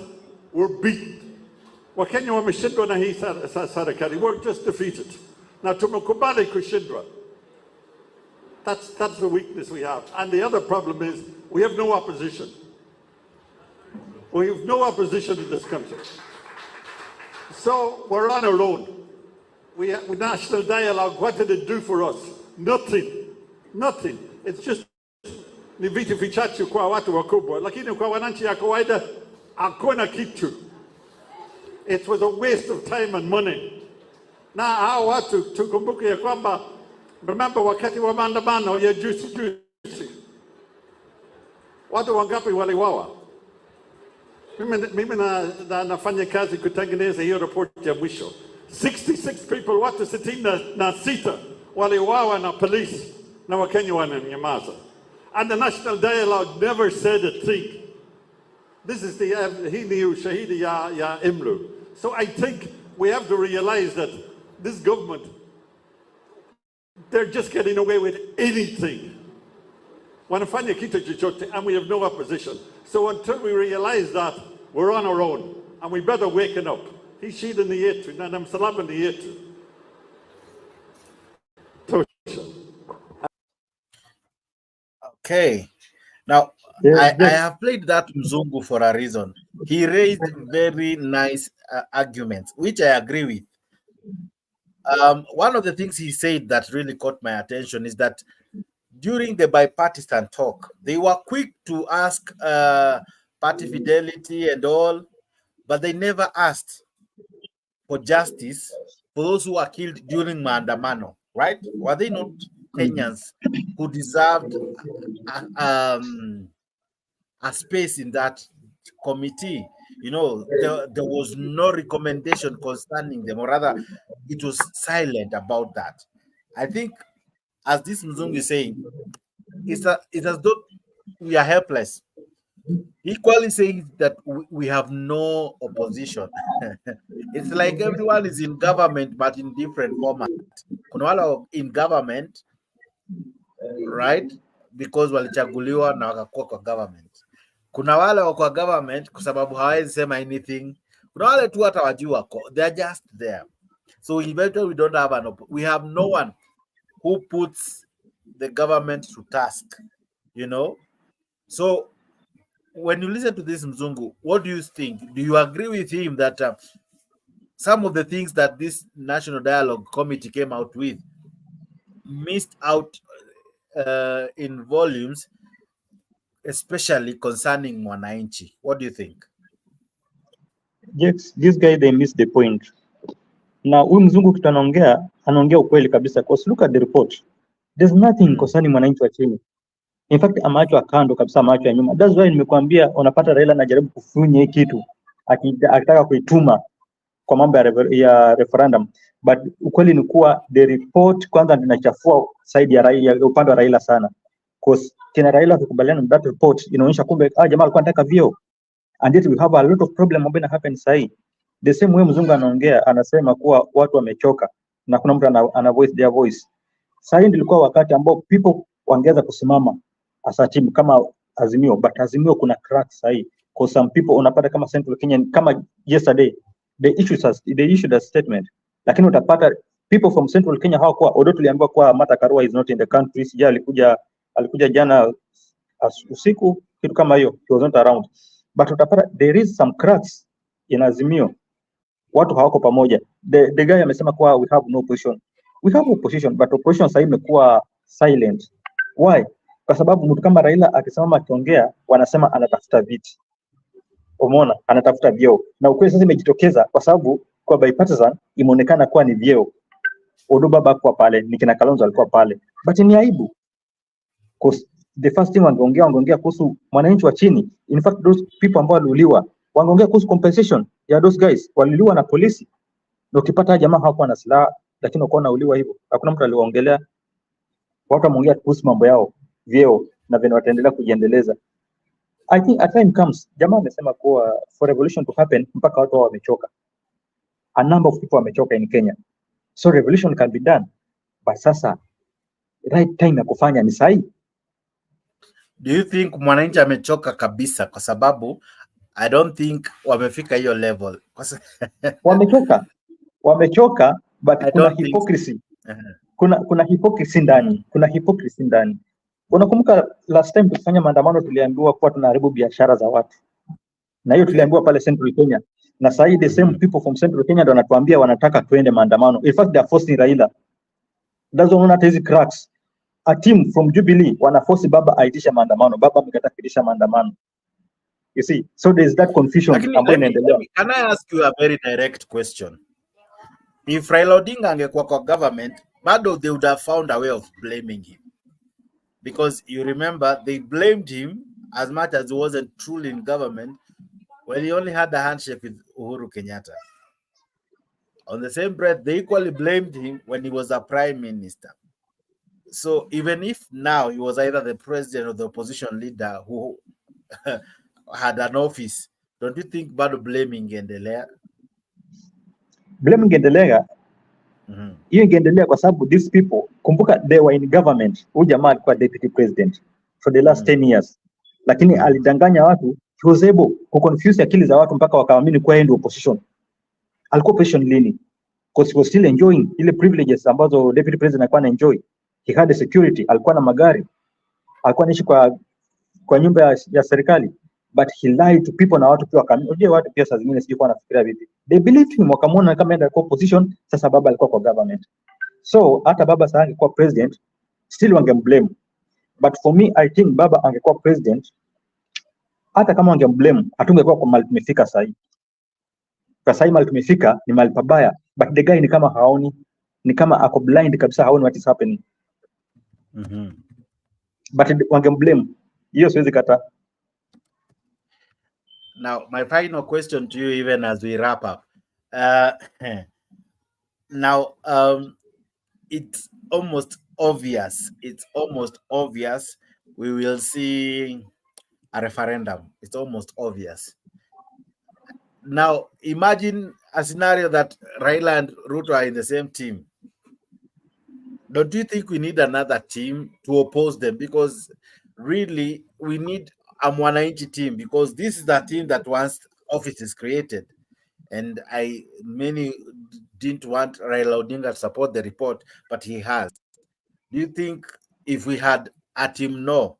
we're beat. Wakenya wameshindwa na hii serikali. We're just defeated. Na tumekubali kushindwa. That's the weakness we have. And the other problem is we have no opposition. We have no opposition in this country. So we're on our own. With national dialogue, what did it do for us? Nothing. Nothing. It's just ni vitu vichache kwa watu wakubwa, lakini kwa wananchi ya kawaida hakuna kitu. It was a waste of time and money. Na hao watu tukumbuke ya kwamba, remember wakati wa maandamano ya juzi, watu wangapi waliwawa? Mimi nafanya kazi kutengeneza hiyo report ya mwisho. 66 people, watu 66 waliwawa na polisi na Wakenya wananyamaza. And the national dialogue never said a thing. This is he ni ushahidi ya Imlu. So I think we have to realize that this government, they're just getting away with anything. Wanafanya kitu chochote, and we have no opposition. So until we realize that, we're on our own, and we better waken up. Hii shida ni yetu, na msalaba ni yetu. Okay. Now, I have played that Mzungu for a reason. He raised very nice arguments, which I agree with. One of the things he said that really caught my attention is that during the bipartisan talk, they were quick to ask party fidelity and all, but they never asked for justice for those who were killed during Maandamano, right? Were they not Kenyans who deserved a space in that committee? You know, there was no recommendation concerning them, or rather, it was silent about that. I think, as this Mzungu is saying, it's as though we are helpless. Equally saying that we have no opposition. It's like everyone is in government, but in different format. Kuna wale in government, right? Because walichaguliwa na wakakuwa kwa government. Kuna wale wako government kwa sababu hawezi sema anything. Kuna wale tu hata wajua, they are just there. So eventually we don't have we have no one who puts the government to task, you know. So when you listen to this Mzungu, what do you think? Do you agree with him that some of the things that this National Dialogue Committee came out with missed out in volumes, especially concerning Mwanainchi? What do you think? Yes, this guy, they missed the point. Na huyu Mzungu kitu anaongea ukweli kabisa, because look at the report. There's nothing concerning Mwanainchi wa chini. In fact, amacho akando kabisa, amacho ya nyuma. That's why nimekuambia unapata Raila anajaribu kufunya hii kitu akitaka kuituma kwa mambo ya referendum, but ukweli ni kuwa the report kwanza linachafua side ya Raila, upande wa Raila sana, because kina Raila tukubaliana na that report inaonyesha kumbe jamaa alikuwa anataka vio, and yet we have a lot of problem ambayo happen sahi. The same way mzungu anaongea anasema kuwa watu wamechoka na kuna mtu ana voice their voice. Sahi ndilikuwa wakati ambao people wangeweza kusimama as a team kama Azimio, but Azimio kuna cracks sahi, because some people unapata kama Central Kenya, kama yesterday they issued a statement, lakini utapata people from Central Kenya hawakuwa, although tuliambiwa kuwa Martha Karua is not in the country. Sija alikuja jana usiku kitu kama hiyo, he was not around, but utapata there is some cracks in Azimio, watu hawako pamoja. The guy amesema kuwa we have no opposition. We have opposition, but opposition sasa imekuwa silent. Why? Kwa sababu mtu kama Raila akisimama akiongea wanasema anatafuta viti. Umeona, anatafuta vyeo. Na ukweli sasa imejitokeza kwa sababu kwa bipartisan imeonekana kuwa ni vyeo. Odo baba kwa pale, Nikina Kalonzo alikuwa pale. But ni aibu. Because the first thing wangeongea kuhusu mwananchi wa chini. In fact, those people ambao waliuliwa, wangeongea kuhusu compensation ya those guys waliuliwa na polisi. Na ukipata jamaa hawakuwa na silaha, lakini wako nauliwa hivyo. Hakuna mtu aliwaongelea. Watu wameongea kuhusu mambo yao, vyeo na vile wataendelea kujiendeleza. I think a time comes, jamaa amesema kuwa for revolution to happen mpaka watu wamechoka. A number of people wamechoka in Kenya. So revolution can be done. But sasa right time ya kufanya ni sahi. Do you think mwananchi amechoka kabisa? Kwa sababu I don't think wamefika hiyo level. Wamechoka but kuna hypocrisy. Kuna hypocrisy ndani. Kuna hypocrisy ndani. Unakumbuka last time tukifanya maandamano tuliambiwa kuwa tunaharibu biashara za watu. Na hiyo tuliambiwa pale Central Kenya. Na sasa the same people from Central Kenya ndio wanatuambia wanataka tuende maandamano. In fact they are forcing Raila. That's why unaona hizi cracks. A team from Jubilee wanaforce baba aitisha maandamano. Baba amekataa kuitisha maandamano. You see, so there is that confusion ambayo inaendelea. Can I ask you a very direct question? If Raila Odinga angekuwa kwa government, bado they would have found a way of blaming him. Because you remember, they blamed him as much as he wasn't truly in government when he only had a handshake with Uhuru Kenyatta. On the same breath, they equally blamed him when he was a prime minister. So even if now he was either the president or the opposition leader who had an office, don't you think bado blaming ingeendelea? Blaming ingeendelea. Hiyo ingeendelea kwa sababu these people, kumbuka they were in government. Huyu jamaa alikuwa deputy president for the last 10 years. Lakini alidanganya watu, he was able to confuse akili za watu mpaka wakaamini kwa yeye ndio opposition. Alikuwa opposition lini? Because he was still enjoying ile privileges ambazo deputy president alikuwa na enjoy. He had the security, alikuwa na magari. Alikuwa anaishi kwa nyumba ya serikali. But he lied to people na watu pia wakaamini. Unajua watu pia saa zingine sijui kwa nafikiria vipi. They believed him, wakamwona kama yeye alikuwa opposition, sasa baba alikuwa kwa government. So hata baba sasa angekuwa president, still wangemblame. But for me, I think baba angekuwa president, hata kama wangemblame, hatungekuwa kwa mahali tumefika sasa hivi. Kwa sasa hivi mahali tumefika ni mahali pabaya, but the guy ni kama haoni, ni kama ako blind kabisa, haoni what is happening. But wangemblame. Hiyo siwezi kata. Now, my final question to you, even as we wrap up. Now, it's almost obvious. We will see a referendum. It's almost obvious. Now, imagine a scenario that Raila and Ruto are in the same team. Don't you think we need another team to oppose them? Because really, we need a Mwanainchi team, because this is the team that once office is created. And many didn't want Raila Odinga to support the report, but he has. Do you think if we had a team no,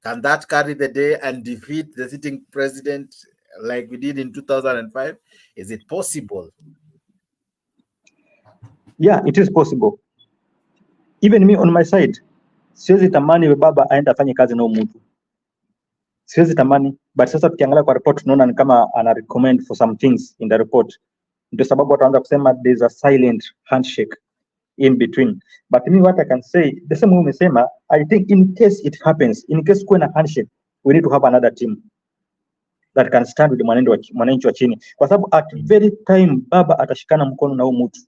can that carry the day and defeat the sitting president like we did in 2005? Is it possible? Yeah, it is possible. Even me on my side, siwezi tamani baba aenda afanye kazi na mtu. Siwezi tamani, but sasa tukiangalia kwa report tunaona ni kama ana recommend for some things in the report. Ndio sababu wataanza kusema there is a silent handshake. in between. But me, what I can say, the same way umesema, I think in case it happens, in case kuna handshake, we need to have another team that can stand with mwananchi wa chini, kwa sababu at very time baba atashikana mkono na huyu mtu,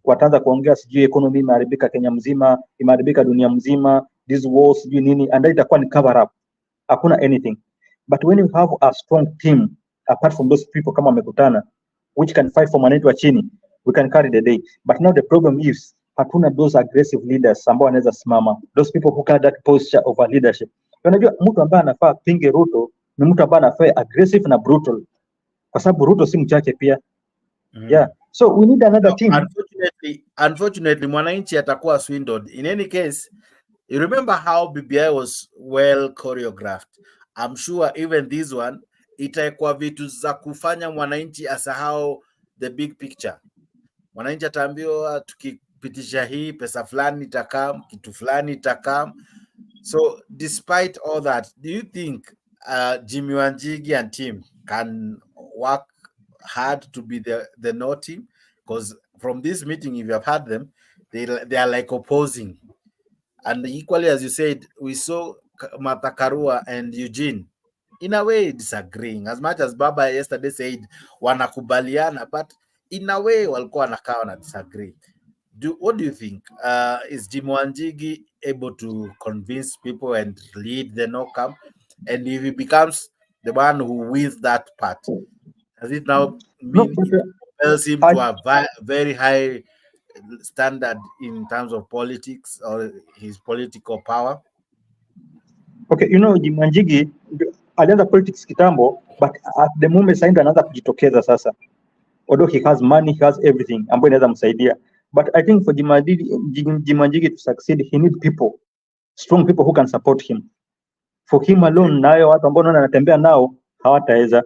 wataanza kuongea sijui economy imeharibika Kenya mzima, imeharibika dunia mzima, this wars sijui nini, and itakuwa ni cover up, hakuna anything. But when you have a strong team apart from those people kama wamekutana, which can fight for mwananchi wa chini, we can carry the day. But now the problem is hatuna those aggressive leaders ambao wanaweza simama, those people who carry that posture of a leadership. Unajua mtu ambaye anafaa pinge Ruto ni mtu ambaye anafaa aggressive na brutal, kwa sababu Ruto si mchache pia. Yeah, so we need another team. Unfortunately Mwanainchi atakuwa swindled. In any case, you remember how BBI was well choreographed. I'm sure even this one itakuwa vitu za kufanya Mwanainchi asahau the big picture. Mwanainchi ataambiwa tukipitisha hii pesa fulani itakam, kitu fulani itakam. So despite all that, do you think Jimmy Wanjigi and team can work hard to be the no team? Because from this meeting, if you have had them, they are like opposing. And equally, as you said, we saw Martha Karua and Eugene in a way disagreeing. As much as Baba yesterday said wanakubaliana, but in a way walikuwa wanakaa wana disagree. What do you think? Is Jimmy Wanjigi able to convince people and lead the no camp? And if he becomes the one who wins that part, does it now mean it compels him to have very high standard in terms of politics or his political power? Okay, Jimmy Wanjigi alianza politics kitambo, but at the moment sasa anaanza kujitokeza sasa. Although he has money, he has everything ambayo inaweza msaidia. But I think for Jimmy Wanjigi to succeed, he need people, strong people who can support him. For him alone, nayo watu ambao naona anatembea nao hawataweza,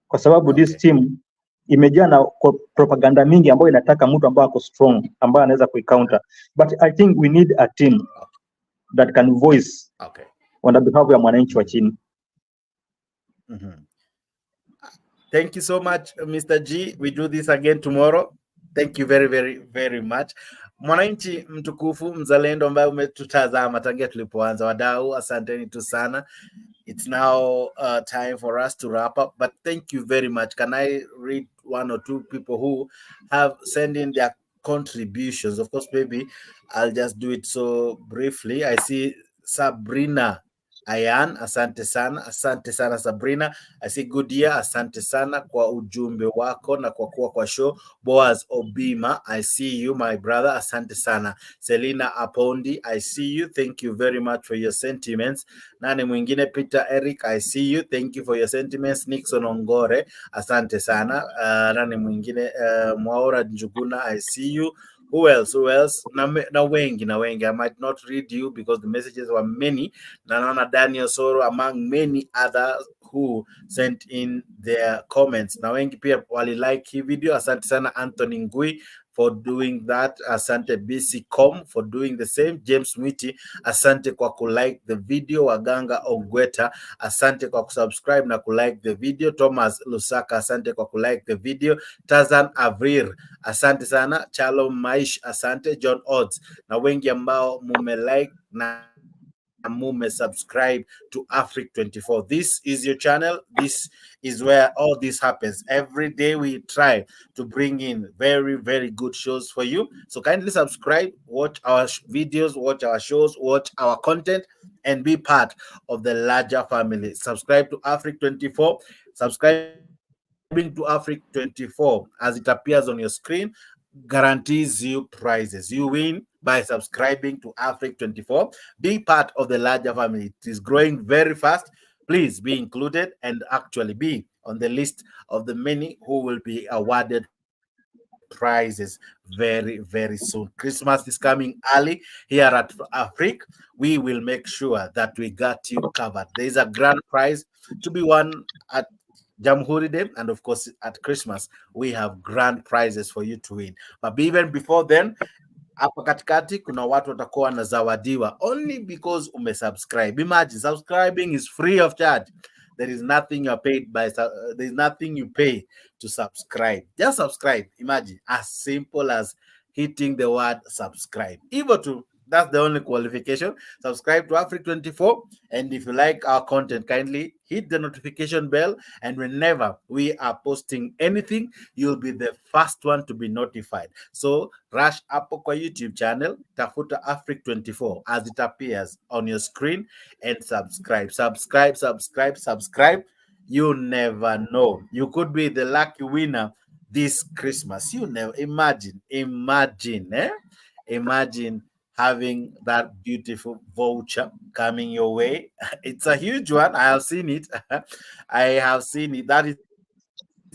kwa sababu this team imejaa na propaganda mingi ambayo inataka mtu ambaye ako strong, ambaye anaweza kuicounter. But I think we need a team that can voice on the behalf ya mwananchi wa chini. Thank you so much, Mr. G. We do this again tomorrow. Thank you very, very, very much. Mwananchi mtukufu, mzalendo ambaye umetutazama tangia tulipoanza, wadau, asanteni tu sana. It's now time for us to wrap up, but thank you very much. Can I read one or two people who have sent in their contributions? Of course, maybe I'll just do it so briefly. I see Sabrina Ayan, asante sana Sabrina. I say good year, asante sana kwa ujumbe wako na kwa kuwa kwa show. Boaz Obima, I see you my brother, asante sana. Selina Apondi, I see you, thank you very much for your sentiments. Nani mwingine? Peter Eric, I see you, thank you for your sentiments. Nixon Ongore, asante sana. Nani mwingine? Mwaura Njuguna, I see you. Who else? Na wengi. I might not read you because the messages were many. Nanana Daniel Soro, among many others who sent in their comments. Na wengi pia wali like hii video. Asante sana Anthony Ngui for doing that. Asante BC.com for doing the same. James Mwiti, asante kwa kulike the video. Waganga Ogweta, asante kwa kusubscribe na kulike the video. Thomas Lusaka, asante kwa kulike the video. Tazan Avrir, asante sana. Chalo Maish, asante. John Odds, na wengi ambao mume like na mume subscribe to Africa 24. This is your channel. This is where all this happens. Every day we try to bring in very, very good shows for you. So kindly subscribe, watch our videos, watch our shows, watch our content, and be part of the larger family. Subscribe to Africa 24. Subscribing to Africa 24 as it appears on your screen guarantees you prizes. You win by subscribing to Africa 24. Be part of the larger family. It is growing very fast. Please be included and actually be on the list of the many who will be awarded prizes very, very soon. Christmas is coming early here at Africa. We will make sure that we got you covered. There is a grand prize to be won at Jamhuri Day, and of course at Christmas we have grand prizes for you to win. But even before then, hapa katikati kuna watu watakuwa wanazawadiwa only because umesubscribe. Imagine, subscribing is free of charge. There is nothing you're paid by. There is nothing you pay to subscribe. Just subscribe. Imagine, as simple as hitting the word subscribe. Even to that's the only qualification. Subscribe to Afric24, and if you like our content, kindly hit the notification bell, and whenever we are posting anything, you'll be the first one to be notified. So rush hapo kwa YouTube channel, tafuta Afric24 as it appears on your screen, and subscribe. You never know, you could be the lucky winner this Christmas. You never imagine having that beautiful voucher coming your way. It's a huge one. I have seen it. That is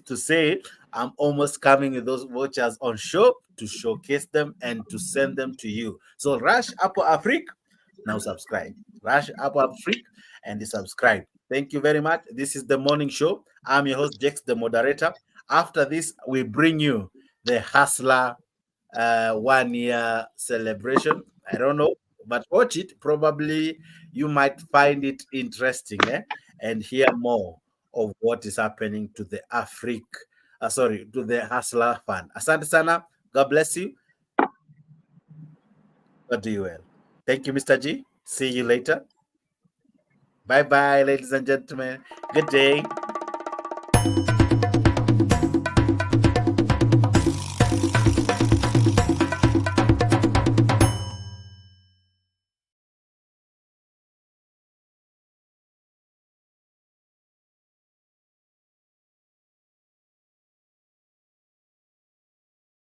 to say, I'm almost coming with those vouchers on show to showcase them and to send them to you. So rush Apple Africa, now subscribe. Rush Apple Africa and subscribe. Thank you very much. This is the morning show. I'm your host, Jex, the moderator. After this, we bring you the Hustler 1 year celebration. I don't know, but watch it. Probably you might find it interesting, and hear more of what is happening to the to the Hustler Fund. Asante sana. God bless you. God do you well. Thank you, Mr. G. See you later. Bye bye, ladies and gentlemen. Good day.